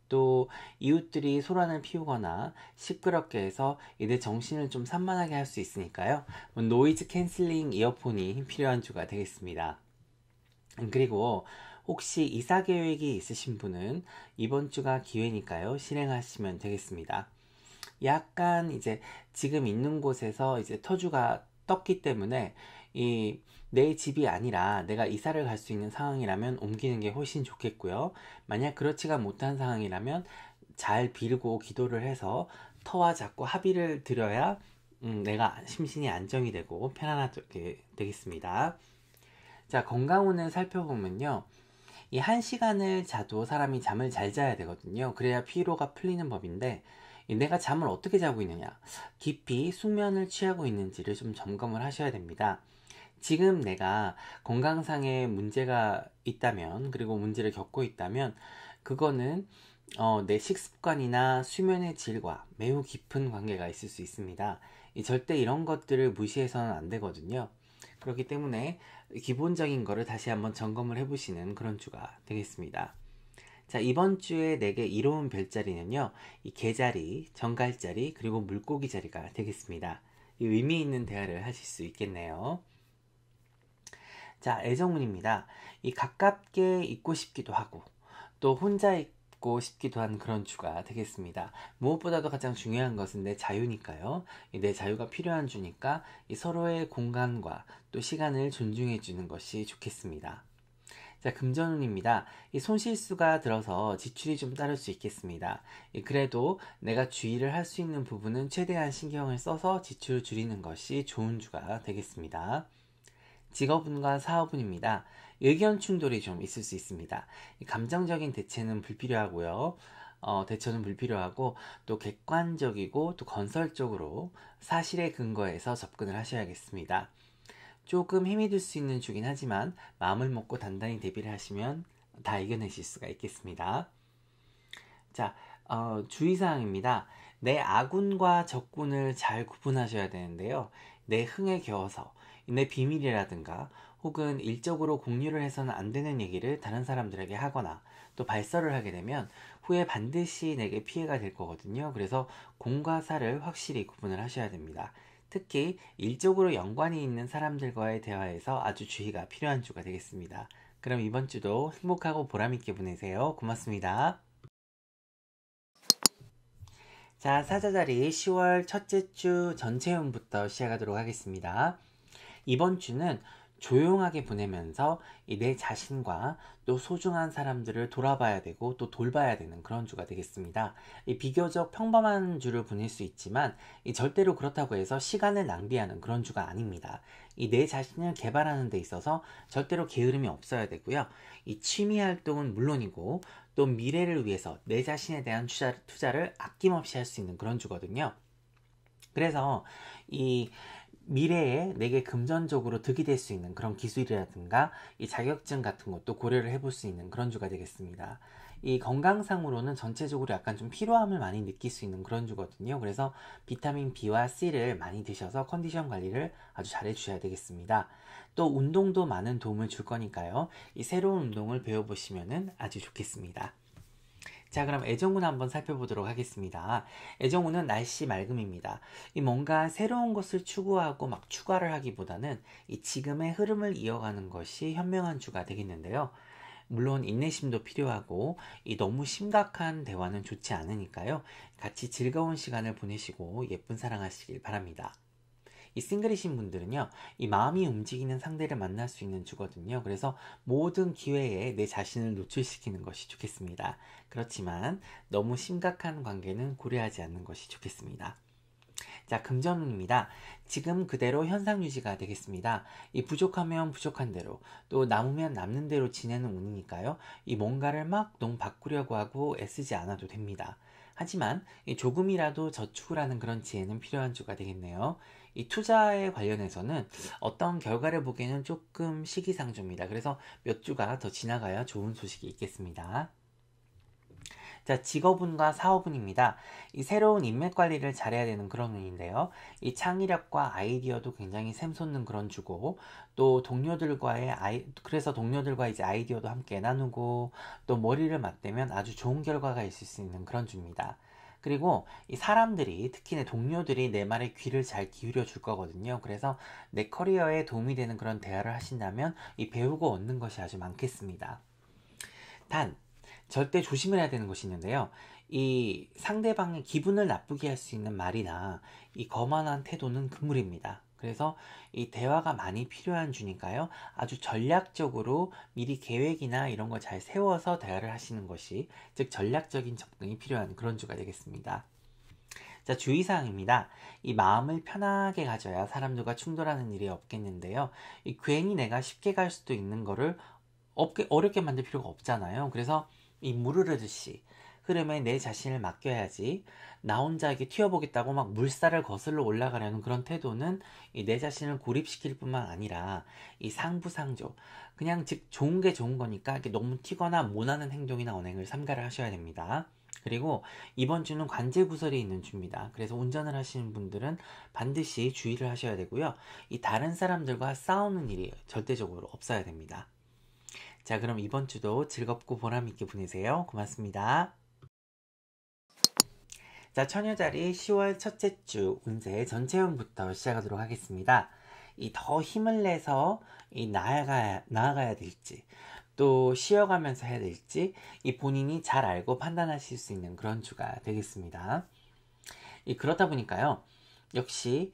또 이웃들이 소란을 피우거나 시끄럽게 해서 내 정신을 좀 산만하게 할 수 있으니까요. 노이즈 캔슬링 이어폰이 필요한 주가 되겠습니다. 그리고 혹시 이사 계획이 있으신 분은 이번 주가 기회니까요. 실행하시면 되겠습니다. 약간 이제 지금 있는 곳에서 이제 터주가 떴기 때문에 이 내 집이 아니라 내가 이사를 갈 수 있는 상황이라면 옮기는 게 훨씬 좋겠고요. 만약 그렇지가 못한 상황이라면 잘 빌고 기도를 해서 터와 잡고 합의를 드려야 내가 심신이 안정이 되고 편안하게 되겠습니다. 자, 건강운을 살펴보면요. 이 1시간을 자도 사람이 잠을 잘 자야 되거든요. 그래야 피로가 풀리는 법인데 내가 잠을 어떻게 자고 있느냐, 깊이 숙면을 취하고 있는지를 좀 점검을 하셔야 됩니다. 지금 내가 건강상의 문제가 있다면, 그리고 문제를 겪고 있다면 그거는 내 식습관이나 수면의 질과 매우 깊은 관계가 있을 수 있습니다. 절대 이런 것들을 무시해서는 안 되거든요. 그렇기 때문에 기본적인 거를 다시 한번 점검을 해보시는 그런 주가 되겠습니다. 자, 이번 주에 내게 이로운 별자리는요, 이 개자리, 정갈자리, 그리고 물고기 자리가 되겠습니다. 이 의미 있는 대화를 하실 수 있겠네요. 자, 애정운입니다. 이 가깝게 있고 싶기도 하고, 또 혼자 있고 싶기도 한 그런 주가 되겠습니다. 무엇보다도 가장 중요한 것은 내 자유니까요. 내 자유가 필요한 주니까 이 서로의 공간과 또 시간을 존중해 주는 것이 좋겠습니다. 자, 금전운입니다. 이 손실수가 들어서 지출이 좀 따를 수 있겠습니다. 그래도 내가 주의를 할 수 있는 부분은 최대한 신경을 써서 지출을 줄이는 것이 좋은 주가 되겠습니다. 직업운과 사업운입니다. 의견 충돌이 좀 있을 수 있습니다. 감정적인 대체는 불필요하고요. 대처는 불필요하고 또 객관적이고 또 건설적으로 사실에 근거해서 접근을 하셔야겠습니다. 조금 힘이 들 수 있는 주긴 하지만 마음을 먹고 단단히 대비를 하시면 다 이겨내실 수가 있겠습니다. 자, 주의사항입니다. 내 아군과 적군을 잘 구분하셔야 되는데요. 내 흥에 겨워서 내 비밀이라든가 혹은 일적으로 공유를 해서는 안 되는 얘기를 다른 사람들에게 하거나 또 발설을 하게 되면 후에 반드시 내게 피해가 될 거거든요. 그래서 공과 사를 확실히 구분을 하셔야 됩니다. 특히 일적으로 연관이 있는 사람들과의 대화에서 아주 주의가 필요한 주가 되겠습니다. 그럼 이번 주도 행복하고 보람있게 보내세요. 고맙습니다. 자, 사자자리 10월 첫째 주 전체운부터 시작하도록 하겠습니다. 이번 주는 조용하게 보내면서 내 자신과 또 소중한 사람들을 돌아봐야 되고 또 돌봐야 되는 그런 주가 되겠습니다. 비교적 평범한 주를 보낼 수 있지만 절대로 그렇다고 해서 시간을 낭비하는 그런 주가 아닙니다. 내 자신을 개발하는 데 있어서 절대로 게으름이 없어야 되고요. 이 취미 활동은 물론이고 또 미래를 위해서 내 자신에 대한 투자를 아낌없이 할 수 있는 그런 주거든요. 그래서 이 미래에 내게 금전적으로 득이 될 수 있는 그런 기술이라든가 이 자격증 같은 것도 고려를 해볼 수 있는 그런 주가 되겠습니다. 이 건강상으로는 전체적으로 약간 좀 피로함을 많이 느낄 수 있는 그런 주거든요. 그래서 비타민 B와 C를 많이 드셔서 컨디션 관리를 아주 잘 해주셔야 되겠습니다. 또 운동도 많은 도움을 줄 거니까요. 이 새로운 운동을 배워보시면 아주 좋겠습니다. 자, 그럼 애정운 한번 살펴보도록 하겠습니다. 애정운은 날씨 맑음입니다. 뭔가 새로운 것을 추구하고 막 추가를 하기보다는 이 지금의 흐름을 이어가는 것이 현명한 주가 되겠는데요. 물론 인내심도 필요하고 너무 심각한 대화는 좋지 않으니까요. 같이 즐거운 시간을 보내시고 예쁜 사랑하시길 바랍니다. 이 싱글이신 분들은요, 이 마음이 움직이는 상대를 만날 수 있는 주거든요. 그래서 모든 기회에 내 자신을 노출시키는 것이 좋겠습니다. 그렇지만 너무 심각한 관계는 고려하지 않는 것이 좋겠습니다. 자, 금전운입니다. 지금 그대로 현상 유지가 되겠습니다. 이 부족하면 부족한 대로, 또 남으면 남는 대로 지내는 운이니까요. 이 뭔가를 막 너무 바꾸려고 하고 애쓰지 않아도 됩니다. 하지만 이 조금이라도 저축을 하는 그런 지혜는 필요한 주가 되겠네요. 이 투자에 관련해서는 어떤 결과를 보기에는 조금 시기상조입니다. 그래서 몇 주가 더 지나가야 좋은 소식이 있겠습니다. 자, 직업운과 사업운입니다. 이 새로운 인맥 관리를 잘해야 되는 그런 운인데요. 이 창의력과 아이디어도 굉장히 샘솟는 그런 주고, 또 그래서 동료들과 이제 아이디어도 함께 나누고, 또 머리를 맞대면 아주 좋은 결과가 있을 수 있는 그런 주입니다. 그리고 이 사람들이, 특히 내 동료들이 내 말에 귀를 잘 기울여 줄 거거든요. 그래서 내 커리어에 도움이 되는 그런 대화를 하신다면 이 배우고 얻는 것이 아주 많겠습니다. 단, 절대 조심을 해야 되는 것이 있는데요. 이 상대방의 기분을 나쁘게 할 수 있는 말이나 이 거만한 태도는 금물입니다. 그래서 이 대화가 많이 필요한 주니까요. 아주 전략적으로 미리 계획이나 이런 거 잘 세워서 대화를 하시는 것이, 즉 전략적인 접근이 필요한 그런 주가 되겠습니다. 자, 주의사항입니다. 이 마음을 편하게 가져야 사람들과 충돌하는 일이 없겠는데요. 이 괜히 내가 쉽게 갈 수도 있는 거를 어렵게 만들 필요가 없잖아요. 그래서 이 물 흐르듯이 흐름에 내 자신을 맡겨야지, 나 혼자 이렇게 튀어보겠다고 막 물살을 거슬러 올라가려는 그런 태도는 이 내 자신을 고립시킬 뿐만 아니라 이 상부상조, 그냥 즉 좋은 게 좋은 거니까 이렇게 너무 튀거나 모나는 행동이나 언행을 삼가를 하셔야 됩니다. 그리고 이번 주는 관제구설이 있는 주입니다. 그래서 운전을 하시는 분들은 반드시 주의를 하셔야 되고요. 이 다른 사람들과 싸우는 일이 절대적으로 없어야 됩니다. 자, 그럼 이번 주도 즐겁고 보람있게 보내세요. 고맙습니다. 자, 처녀자리 10월 첫째 주 운세 전체운부터 시작하도록 하겠습니다. 이 더 힘을 내서 나아가야 될지, 또 쉬어가면서 해야 될지, 이 본인이 잘 알고 판단하실 수 있는 그런 주가 되겠습니다. 그렇다 보니까요. 역시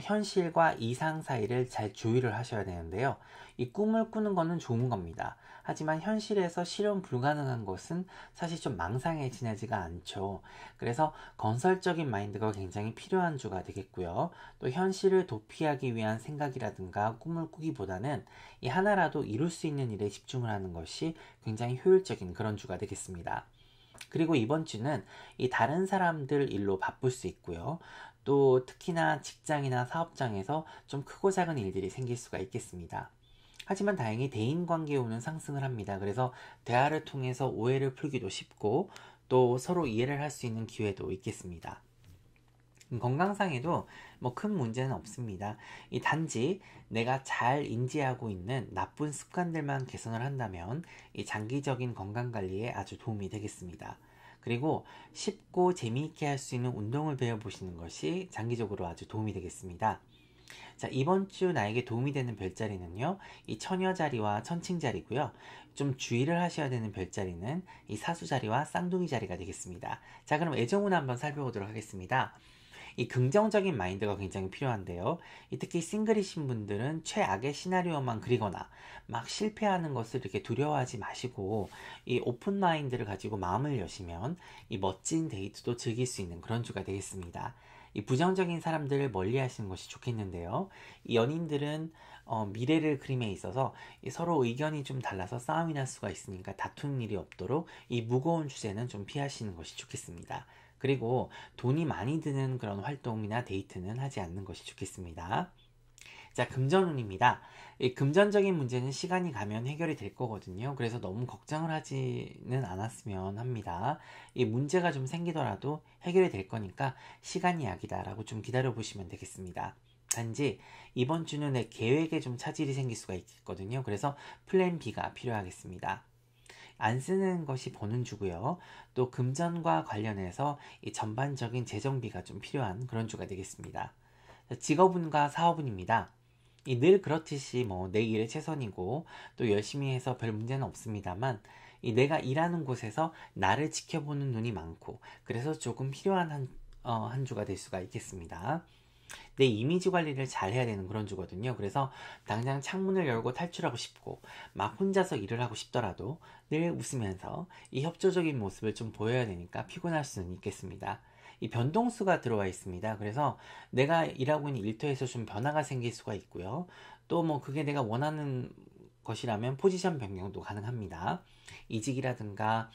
현실과 이상 사이를 잘 조율을 하셔야 되는데요. 이 꿈을 꾸는 거는 좋은 겁니다. 하지만 현실에서 실현 불가능한 것은 사실 좀 망상해지지가 않죠. 그래서 건설적인 마인드가 굉장히 필요한 주가 되겠고요. 또 현실을 도피하기 위한 생각이라든가 꿈을 꾸기보다는 이 하나라도 이룰 수 있는 일에 집중을 하는 것이 굉장히 효율적인 그런 주가 되겠습니다. 그리고 이번 주는 이 다른 사람들 일로 바쁠 수 있고요. 또 특히나 직장이나 사업장에서 좀 크고 작은 일들이 생길 수가 있겠습니다. 하지만 다행히 대인관계운은 상승을 합니다. 그래서 대화를 통해서 오해를 풀기도 쉽고, 또 서로 이해를 할 수 있는 기회도 있겠습니다. 건강상에도 뭐 큰 문제는 없습니다. 이 단지 내가 잘 인지하고 있는 나쁜 습관들만 개선을 한다면 이 장기적인 건강관리에 아주 도움이 되겠습니다. 그리고 쉽고 재미있게 할 수 있는 운동을 배워보시는 것이 장기적으로 아주 도움이 되겠습니다. 자, 이번 주 나에게 도움이 되는 별자리는요, 이 처녀자리와 천칭자리고요. 좀 주의를 하셔야 되는 별자리는 이 사수자리와 쌍둥이 자리가 되겠습니다. 자, 그럼 애정운 한번 살펴보도록 하겠습니다. 이 긍정적인 마인드가 굉장히 필요한데요. 특히 싱글이신 분들은 최악의 시나리오만 그리거나 막 실패하는 것을 이렇게 두려워하지 마시고 이 오픈 마인드를 가지고 마음을 여시면 이 멋진 데이트도 즐길 수 있는 그런 주가 되겠습니다. 이 부정적인 사람들을 멀리 하시는 것이 좋겠는데요. 이 연인들은 미래를 그림에 있어서 서로 의견이 좀 달라서 싸움이 날 수가 있으니까 다투는 일이 없도록 이 무거운 주제는 좀 피하시는 것이 좋겠습니다. 그리고 돈이 많이 드는 그런 활동이나 데이트는 하지 않는 것이 좋겠습니다. 자, 금전운입니다. 이 금전적인 문제는 시간이 가면 해결이 될 거거든요. 그래서 너무 걱정을 하지는 않았으면 합니다. 이 문제가 좀 생기더라도 해결이 될 거니까 시간이 약이다라고 좀 기다려 보시면 되겠습니다. 단지 이번 주는 내 계획에 좀 차질이 생길 수가 있거든요. 그래서 플랜 B가 필요하겠습니다. 안 쓰는 것이 버는 주고요. 또 금전과 관련해서 이 전반적인 재정비가 좀 필요한 그런 주가 되겠습니다. 직업운과 사업운입니다. 늘 그렇듯이 뭐 내 일에 최선이고 또 열심히 해서 별 문제는 없습니다만 내가 일하는 곳에서 나를 지켜보는 눈이 많고 그래서 조금 필요한 한 주가 될 수가 있겠습니다. 내 이미지 관리를 잘 해야 되는 그런 주거든요. 그래서 당장 창문을 열고 탈출하고 싶고 막 혼자서 일을 하고 싶더라도 늘 웃으면서 이 협조적인 모습을 좀 보여야 되니까 피곤할 수는 있겠습니다. 이 변동수가 들어와 있습니다. 그래서 내가 일하고 있는 일터에서 좀 변화가 생길 수가 있고요. 또 뭐 그게 내가 원하는 것이라면 포지션 변경도 가능합니다. 이직이라든가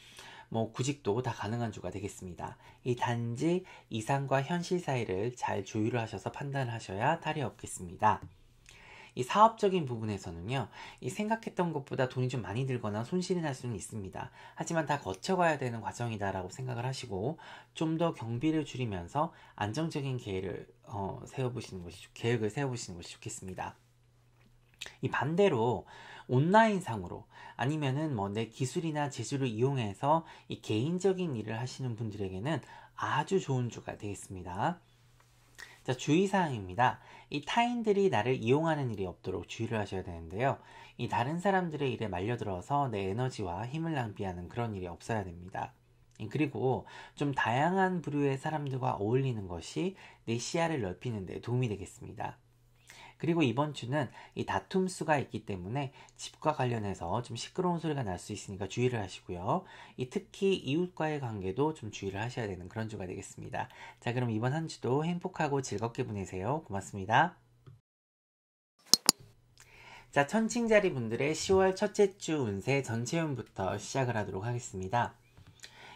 뭐 구직도 다 가능한 주가 되겠습니다. 이 단지 이상과 현실 사이를 잘 조율을 하셔서 판단하셔야 탈이 없겠습니다. 이 사업적인 부분에서는요, 이 생각했던 것보다 돈이 좀 많이 들거나 손실이 날 수는 있습니다. 하지만 다 거쳐가야 되는 과정이다라고 생각을 하시고, 좀 더 경비를 줄이면서 안정적인 계획을 세워보시는 것이 좋겠습니다. 이 반대로 온라인상으로 아니면은 뭐 내 기술이나 재주를 이용해서 이 개인적인 일을 하시는 분들에게는 아주 좋은 주가 되겠습니다. 자, 주의사항입니다. 이 타인들이 나를 이용하는 일이 없도록 주의를 하셔야 되는데요. 이 다른 사람들의 일에 말려들어서 내 에너지와 힘을 낭비하는 그런 일이 없어야 됩니다. 그리고 좀 다양한 부류의 사람들과 어울리는 것이 내 시야를 넓히는 데 도움이 되겠습니다. 그리고 이번 주는 이 다툼 수가 있기 때문에 집과 관련해서 좀 시끄러운 소리가 날 수 있으니까 주의를 하시고요. 특히 이웃과의 관계도 좀 주의를 하셔야 되는 그런 주가 되겠습니다. 자, 그럼 이번 한 주도 행복하고 즐겁게 보내세요. 고맙습니다. 자, 천칭자리 분들의 10월 첫째 주 운세 전체운부터 시작을 하도록 하겠습니다.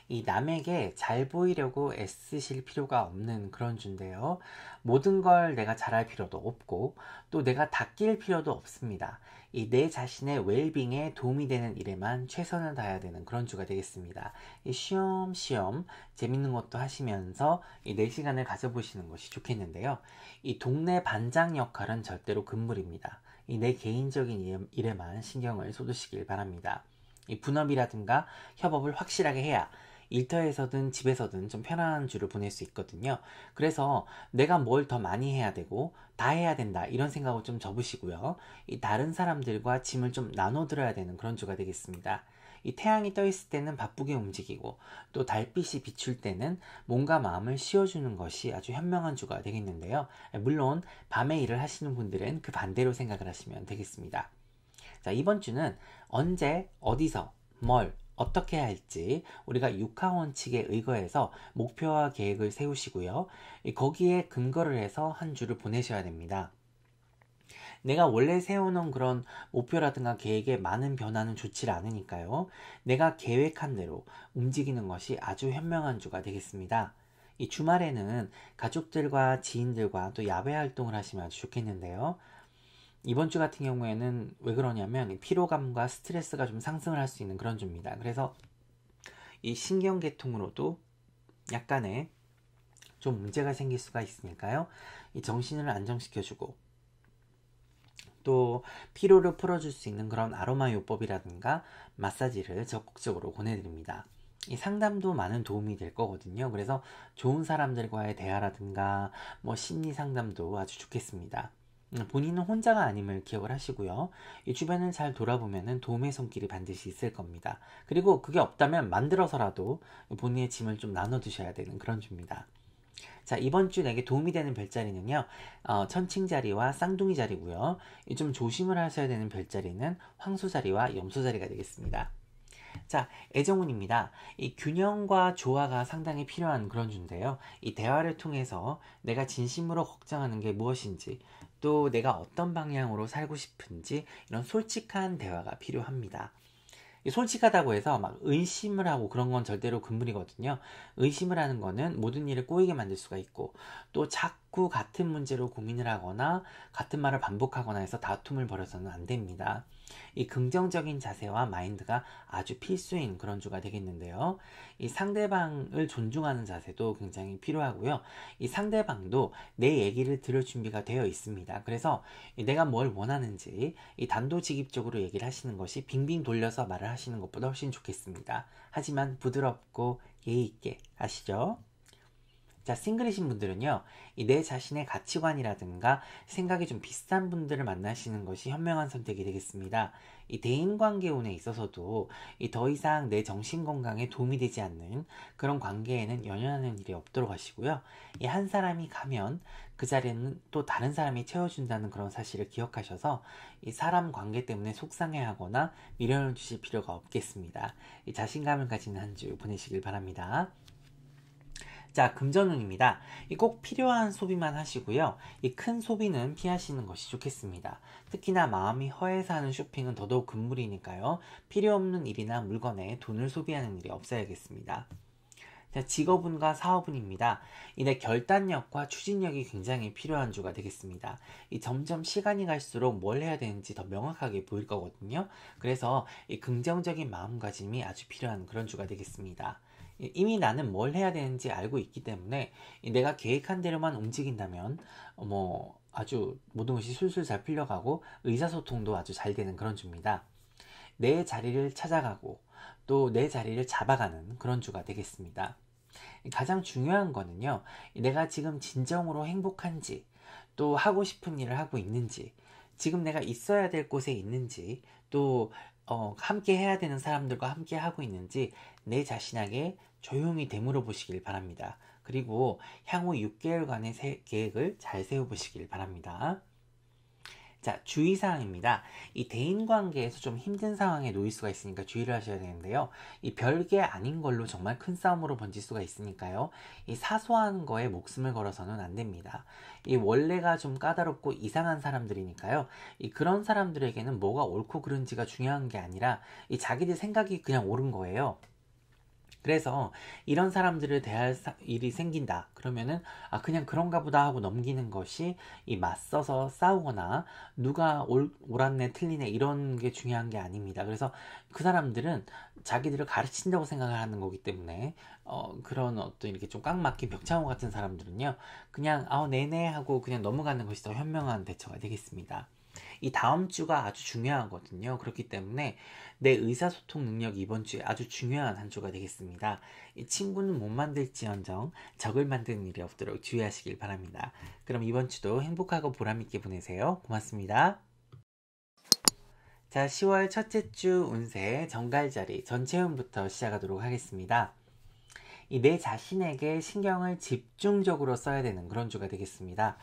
이 남에게 잘 보이려고 애쓰실 필요가 없는 그런 주인데요. 모든 걸 내가 잘할 필요도 없고 또 내가 닦일 필요도 없습니다. 이 내 자신의 웰빙에 도움이 되는 일에만 최선을 다해야 되는 그런 주가 되겠습니다. 쉬엄쉬엄 재밌는 것도 하시면서 내 시간을 가져보시는 것이 좋겠는데요. 이 동네 반장 역할은 절대로 금물입니다. 내 개인적인 일에만 신경을 쏟으시길 바랍니다. 이 분업이라든가 협업을 확실하게 해야 일터에서든 집에서든 좀 편안한 주를 보낼 수 있거든요. 그래서 내가 뭘 더 많이 해야 되고 다 해야 된다 이런 생각을 좀 접으시고요. 이 다른 사람들과 짐을 좀 나눠 들어야 되는 그런 주가 되겠습니다. 이 태양이 떠 있을 때는 바쁘게 움직이고 또 달빛이 비출 때는 몸과 마음을 쉬어주는 것이 아주 현명한 주가 되겠는데요. 물론 밤에 일을 하시는 분들은 그 반대로 생각을 하시면 되겠습니다. 자, 이번 주는 언제, 어디서, 뭘, 어떻게 할지 우리가 육하 원칙에 의거해서 목표와 계획을 세우시고요. 거기에 근거를 해서 한 주를 보내셔야 됩니다. 내가 원래 세워놓은 그런 목표라든가 계획에 많은 변화는 좋지 않으니까요. 내가 계획한 대로 움직이는 것이 아주 현명한 주가 되겠습니다. 이 주말에는 가족들과 지인들과 또 야외 활동을 하시면 아주 좋겠는데요. 이번 주 같은 경우에는 왜 그러냐면 피로감과 스트레스가 좀 상승을 할 수 있는 그런 주입니다. 그래서 이 신경계통으로도 약간의 좀 문제가 생길 수가 있으니까요. 이 정신을 안정시켜주고 또 피로를 풀어줄 수 있는 그런 아로마 요법이라든가 마사지를 적극적으로 권해드립니다. 이 상담도 많은 도움이 될 거거든요. 그래서 좋은 사람들과의 대화라든가 뭐 심리 상담도 아주 좋겠습니다. 본인은 혼자가 아님을 기억을 하시고요. 이 주변을 잘 돌아보면 도움의 손길이 반드시 있을 겁니다. 그리고 그게 없다면 만들어서라도 본인의 짐을 좀 나눠두셔야 되는 그런 주입니다. 자, 이번 주 내게 도움이 되는 별자리는요, 천칭자리와 쌍둥이 자리고요. 좀 조심을 하셔야 되는 별자리는 황소자리와 염소자리가 되겠습니다. 자, 애정운입니다. 이 균형과 조화가 상당히 필요한 그런 주인데요. 이 대화를 통해서 내가 진심으로 걱정하는 게 무엇인지, 또 내가 어떤 방향으로 살고 싶은지 이런 솔직한 대화가 필요합니다. 솔직하다고 해서 막 의심을 하고 그런 건 절대로 금물이거든요. 의심을 하는 거는 모든 일을 꼬이게 만들 수가 있고 또 자꾸 같은 문제로 고민을 하거나 같은 말을 반복하거나 해서 다툼을 벌여서는 안 됩니다. 이 긍정적인 자세와 마인드가 아주 필수인 그런 주가 되겠는데요. 이 상대방을 존중하는 자세도 굉장히 필요하고요. 이 상대방도 내 얘기를 들을 준비가 되어 있습니다. 그래서 내가 뭘 원하는지 이 단도직입적으로 얘기를 하시는 것이 빙빙 돌려서 말을 하시는 것보다 훨씬 좋겠습니다. 하지만 부드럽고 예의 있게 하시죠. 자, 싱글이신 분들은요, 이 내 자신의 가치관이라든가 생각이 좀 비슷한 분들을 만나시는 것이 현명한 선택이 되겠습니다. 이 대인관계 운에 있어서도 이 더 이상 내 정신 건강에 도움이 되지 않는 그런 관계에는 연연하는 일이 없도록 하시고요. 이 한 사람이 가면 그 자리에는 또 다른 사람이 채워준다는 그런 사실을 기억하셔서 이 사람 관계 때문에 속상해하거나 미련을 주실 필요가 없겠습니다. 이 자신감을 가진 한 주 보내시길 바랍니다. 자, 금전운입니다. 꼭 필요한 소비만 하시고요. 이 큰 소비는 피하시는 것이 좋겠습니다. 특히나 마음이 허해서 하는 쇼핑은 더더욱 금물이니까요. 필요 없는 일이나 물건에 돈을 소비하는 일이 없어야겠습니다. 자, 직업운과 사업운입니다. 내 결단력과 추진력이 굉장히 필요한 주가 되겠습니다. 점점 시간이 갈수록 뭘 해야 되는지 더 명확하게 보일 거거든요. 그래서 이 긍정적인 마음가짐이 아주 필요한 그런 주가 되겠습니다. 이미 나는 뭘 해야 되는지 알고 있기 때문에 내가 계획한 대로만 움직인다면 아주 모든 것이 술술 잘 풀려가고 의사소통도 아주 잘 되는 그런 주입니다. 내 자리를 찾아가고 또 내 자리를 잡아가는 그런 주가 되겠습니다. 가장 중요한 거는요, 내가 지금 진정으로 행복한지, 또 하고 싶은 일을 하고 있는지, 지금 내가 있어야 될 곳에 있는지, 또 함께 해야 되는 사람들과 함께 하고 있는지 내 자신에게 조용히 되물어 보시길 바랍니다. 그리고 향후 6개월간의 계획을 잘 세워보시길 바랍니다. 자, 주의사항입니다. 이 대인관계에서 좀 힘든 상황에 놓일 수가 있으니까 주의를 하셔야 되는데요. 이 별게 아닌 걸로 정말 큰 싸움으로 번질 수가 있으니까요. 이 사소한 거에 목숨을 걸어서는 안 됩니다. 이 원래가 좀 까다롭고 이상한 사람들이니까요. 그런 사람들에게는 뭐가 옳고 그른지가 중요한 게 아니라 자기들 생각이 그냥 옳은 거예요. 그래서 이런 사람들을 대할 일이 생긴다 그러면은 그냥 그런가 보다 하고 넘기는 것이 맞서서 싸우거나 누가 옳았네 틀리네 이런 게 중요한 게 아닙니다. 그래서 그 사람들은 자기들을 가르친다고 생각을 하는 거기 때문에 그런 어떤 이렇게 좀 꽉 막힌 벽창호 같은 사람들은요 그냥 네네 하고 그냥 넘어가는 것이 더 현명한 대처가 되겠습니다. 이 다음 주가 아주 중요하거든요. 그렇기 때문에 내 의사소통 능력이 이번 주에 아주 중요한 한 주가 되겠습니다. 이 친구는 못 만들지언정 적을 만드는 일이 없도록 주의하시길 바랍니다. 그럼 이번 주도 행복하고 보람있게 보내세요. 고맙습니다. 자, 10월 첫째 주 운세 정갈자리 전체운부터 시작하도록 하겠습니다. 내 자신에게 신경을 집중적으로 써야 되는 그런 주가 되겠습니다.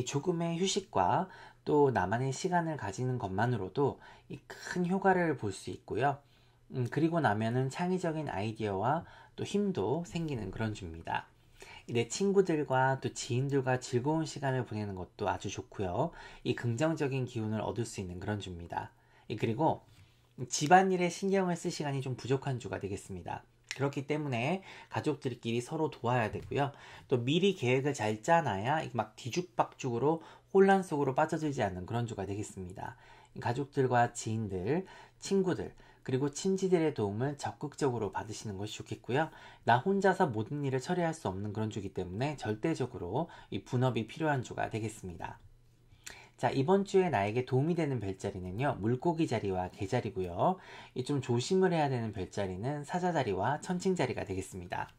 조금의 휴식과 또 나만의 시간을 가지는 것만으로도 큰 효과를 볼 수 있고요. 그리고 나면은 창의적인 아이디어와 또 힘도 생기는 그런 주입니다. 내 친구들과 또 지인들과 즐거운 시간을 보내는 것도 아주 좋고요. 긍정적인 기운을 얻을 수 있는 그런 주입니다. 그리고 집안일에 신경을 쓸 시간이 좀 부족한 주가 되겠습니다. 그렇기 때문에 가족들끼리 서로 도와야 되고요. 또 미리 계획을 잘 짜놔야 막 뒤죽박죽으로 혼란 속으로 빠져들지 않는 그런 주가 되겠습니다. 가족들과 지인들, 친구들, 그리고 친지들의 도움을 적극적으로 받으시는 것이 좋겠고요. 나 혼자서 모든 일을 처리할 수 없는 그런 주기 때문에 절대적으로 분업이 필요한 주가 되겠습니다. 자, 이번 주에 나에게 도움이 되는 별자리는요, 물고기 자리와 개 자리고요. 좀 조심을 해야 되는 별자리는 사자 자리와 천칭 자리가 되겠습니다.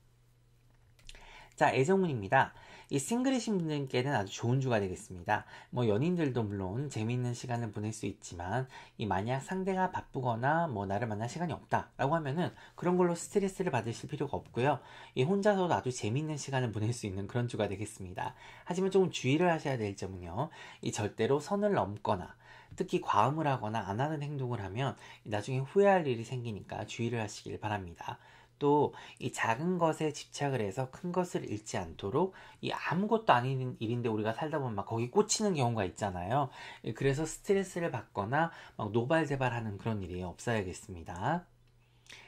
자, 애정운입니다. 싱글이신 분들께는 아주 좋은 주가 되겠습니다. 연인들도 물론 재미있는 시간을 보낼 수 있지만 만약 상대가 바쁘거나 나를 만날 시간이 없다 라고 하면은 그런 걸로 스트레스를 받으실 필요가 없고요. 혼자서도 아주 재미있는 시간을 보낼 수 있는 그런 주가 되겠습니다. 하지만 조금 주의를 하셔야 될 점은요, 절대로 선을 넘거나 특히 과음을 하거나 안 하는 행동을 하면 나중에 후회할 일이 생기니까 주의를 하시길 바랍니다. 또 작은 것에 집착을 해서 큰 것을 잃지 않도록 아무것도 아닌 일인데 우리가 살다 보면 막 거기 꽂히는 경우가 있잖아요. 그래서 스트레스를 받거나 막 노발대발하는 그런 일이 없어야겠습니다.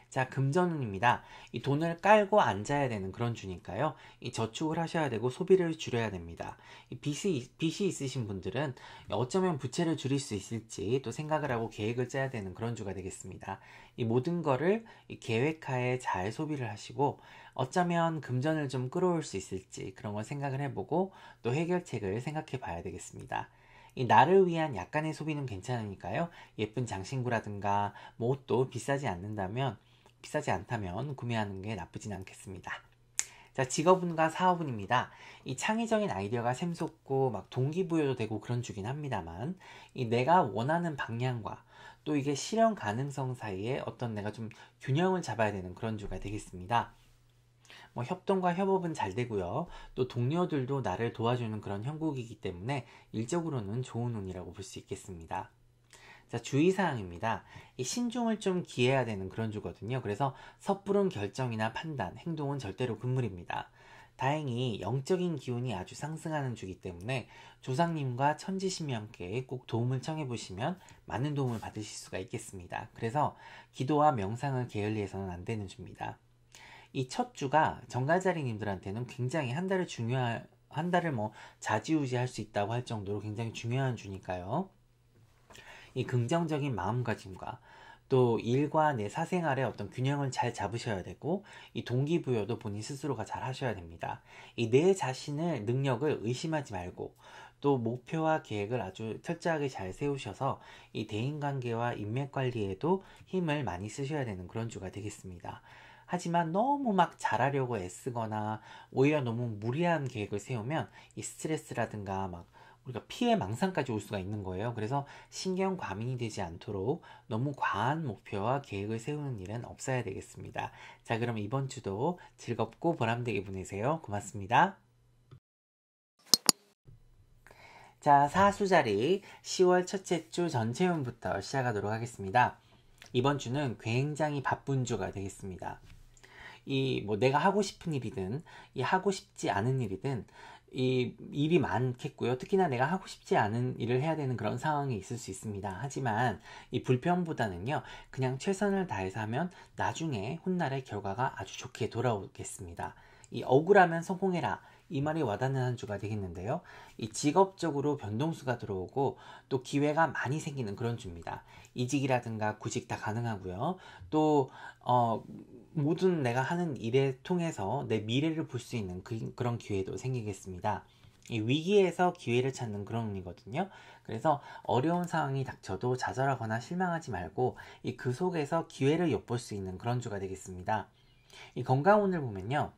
자, 금전운입니다. 돈을 깔고 앉아야 되는 그런 주니까요. 저축을 하셔야 되고 소비를 줄여야 됩니다. 빚이 있으신 분들은 어쩌면 부채를 줄일 수 있을지 또 생각을 하고 계획을 짜야 되는 그런 주가 되겠습니다. 모든 거를 계획하에 잘 소비를 하시고 어쩌면 금전을 좀 끌어올 수 있을지 그런 걸 생각을 해보고 또 해결책을 생각해 봐야 되겠습니다. 나를 위한 약간의 소비는 괜찮으니까요. 예쁜 장신구라든가 옷도 비싸지 않다면 구매하는 게 나쁘진 않겠습니다. 자, 직업운과 사업운입니다. 이 창의적인 아이디어가 샘솟고 막 동기부여도 되고 그런 주긴 합니다만, 이 내가 원하는 방향과 또 이게 실현 가능성 사이에 어떤 내가 좀 균형을 잡아야 되는 그런 주가 되겠습니다. 뭐 협동과 협업은 잘 되고요. 또 동료들도 나를 도와주는 그런 형국이기 때문에 일적으로는 좋은 운이라고 볼 수 있겠습니다. 자, 주의사항입니다. 이 신중을 좀 기해야 되는 그런 주거든요. 그래서 섣부른 결정이나 판단, 행동은 절대로 금물입니다. 다행히 영적인 기운이 아주 상승하는 주기 때문에 조상님과 천지신명께 꼭 도움을 청해 보시면 많은 도움을 받으실 수가 있겠습니다. 그래서 기도와 명상을 게을리해서는 안 되는 주입니다. 이 첫 주가 정갈자리님들한테는 굉장히 한 달을 뭐 좌지우지할 수 있다고 할 정도로 굉장히 중요한 주니까요. 이 긍정적인 마음가짐과 또 일과 내 사생활의 어떤 균형을 잘 잡으셔야 되고, 이 동기부여도 본인 스스로가 잘 하셔야 됩니다. 이 내 자신의 능력을 의심하지 말고 또 목표와 계획을 아주 철저하게 잘 세우셔서 이 대인관계와 인맥관리에도 힘을 많이 쓰셔야 되는 그런 주가 되겠습니다. 하지만 너무 막 잘하려고 애쓰거나 오히려 너무 무리한 계획을 세우면 이 스트레스라든가 막 우리가 피해 망상까지 올 수가 있는 거예요. 그래서 신경 과민이 되지 않도록 너무 과한 목표와 계획을 세우는 일은 없어야 되겠습니다. 자, 그럼 이번 주도 즐겁고 보람되게 보내세요. 고맙습니다. 자, 사수자리 10월 첫째 주 전체운부터 시작하도록 하겠습니다. 이번 주는 굉장히 바쁜 주가 되겠습니다. 이 뭐 내가 하고 싶은 일이든 이 하고 싶지 않은 일이든 이 일이 많겠고요. 특히나 내가 하고 싶지 않은 일을 해야 되는 그런 상황이 있을 수 있습니다. 하지만 이 불평보다는요, 그냥 최선을 다해서 하면 나중에 훗날의 결과가 아주 좋게 돌아오겠습니다. 이 억울하면 성공해라, 이 말이 와닿는 한 주가 되겠는데요. 이 직업적으로 변동수가 들어오고 또 기회가 많이 생기는 그런 주입니다. 이직이라든가 구직 다 가능하고요. 또 모든 내가 하는 일에 통해서 내 미래를 볼 수 있는 그런 기회도 생기겠습니다. 이 위기에서 기회를 찾는 그런 의미거든요. 그래서 어려운 상황이 닥쳐도 좌절하거나 실망하지 말고 그 속에서 기회를 엿볼 수 있는 그런 주가 되겠습니다. 이 건강운을 보면요,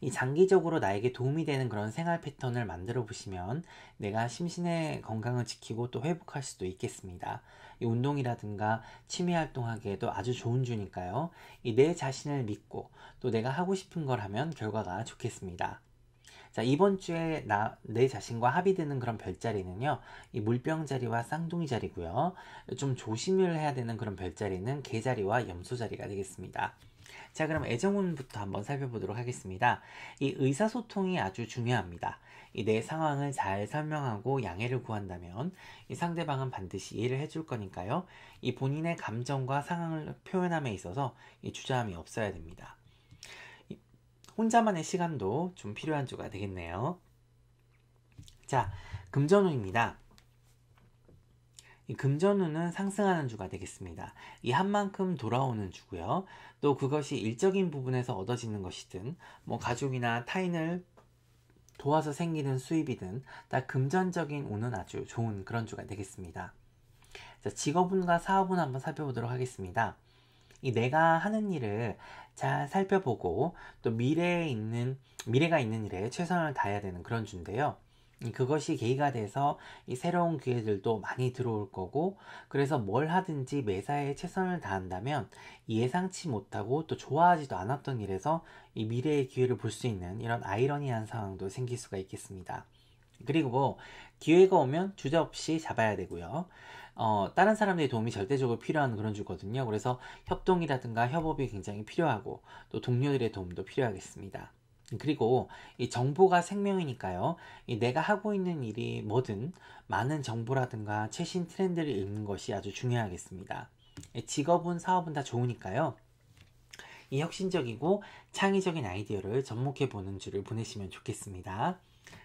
이 장기적으로 나에게 도움이 되는 그런 생활 패턴을 만들어 보시면 내가 심신의 건강을 지키고 또 회복할 수도 있겠습니다. 이 운동이라든가 취미 활동하기에도 아주 좋은 주니까요. 이 내 자신을 믿고 또 내가 하고 싶은 걸 하면 결과가 좋겠습니다. 자, 이번 주에 내 자신과 합의되는 그런 별자리는요, 이 물병 자리와 쌍둥이 자리고요. 좀 조심을 해야 되는 그런 별자리는 개자리와 염소 자리가 되겠습니다. 자, 그럼 애정운부터 한번 살펴보도록 하겠습니다. 이 의사소통이 아주 중요합니다. 이 내 상황을 잘 설명하고 양해를 구한다면 이 상대방은 반드시 이해를 해줄 거니까요. 이 본인의 감정과 상황을 표현함에 있어서 이 주저함이 없어야 됩니다. 혼자만의 시간도 좀 필요한 주가 되겠네요. 자, 금전운입니다. 이 금전운은 상승하는 주가 되겠습니다. 이 한 만큼 돌아오는 주고요. 또 그것이 일적인 부분에서 얻어지는 것이든 뭐 가족이나 타인을 도와서 생기는 수입이든 다 금전적인 운은 아주 좋은 그런 주가 되겠습니다. 자, 직업운과 사업운 한번 살펴보도록 하겠습니다. 이 내가 하는 일을 잘 살펴보고 또 미래가 있는 일에 최선을 다해야 되는 그런 주인데요. 그것이 계기가 돼서 이 새로운 기회들도 많이 들어올 거고, 그래서 뭘 하든지 매사에 최선을 다한다면 예상치 못하고 또 좋아하지도 않았던 일에서 이 미래의 기회를 볼 수 있는 이런 아이러니한 상황도 생길 수가 있겠습니다. 그리고 뭐 기회가 오면 주저없이 잡아야 되고요. 다른 사람들의 도움이 절대적으로 필요한 그런 주거든요. 그래서 협동이라든가 협업이 굉장히 필요하고 또 동료들의 도움도 필요하겠습니다. 그리고 이 정보가 생명이니까요. 이 내가 하고 있는 일이 뭐든 많은 정보라든가 최신 트렌드를 읽는 것이 아주 중요하겠습니다. 직업은 사업은 다 좋으니까요. 이 혁신적이고 창의적인 아이디어를 접목해보는 주를 보내시면 좋겠습니다.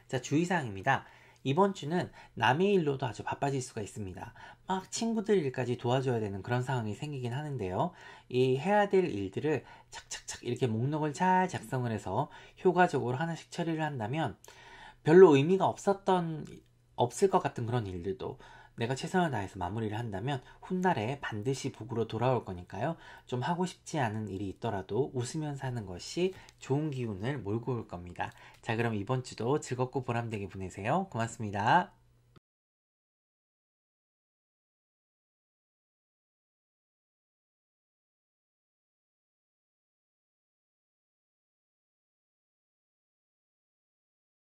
자, 주의사항입니다. 이번 주는 남의 일로도 아주 바빠질 수가 있습니다. 막 친구들 일까지 도와줘야 되는 그런 상황이 생기긴 하는데요. 이 해야 될 일들을 착착착 이렇게 목록을 잘 작성을 해서 효과적으로 하나씩 처리를 한다면 별로 의미가 없을 것 같은 그런 일들도 내가 최선을 다해서 마무리를 한다면 훗날에 반드시 복으로 돌아올 거니까요. 좀 하고 싶지 않은 일이 있더라도 웃으면서 하는 것이 좋은 기운을 몰고 올 겁니다. 자, 그럼 이번 주도 즐겁고 보람되게 보내세요. 고맙습니다.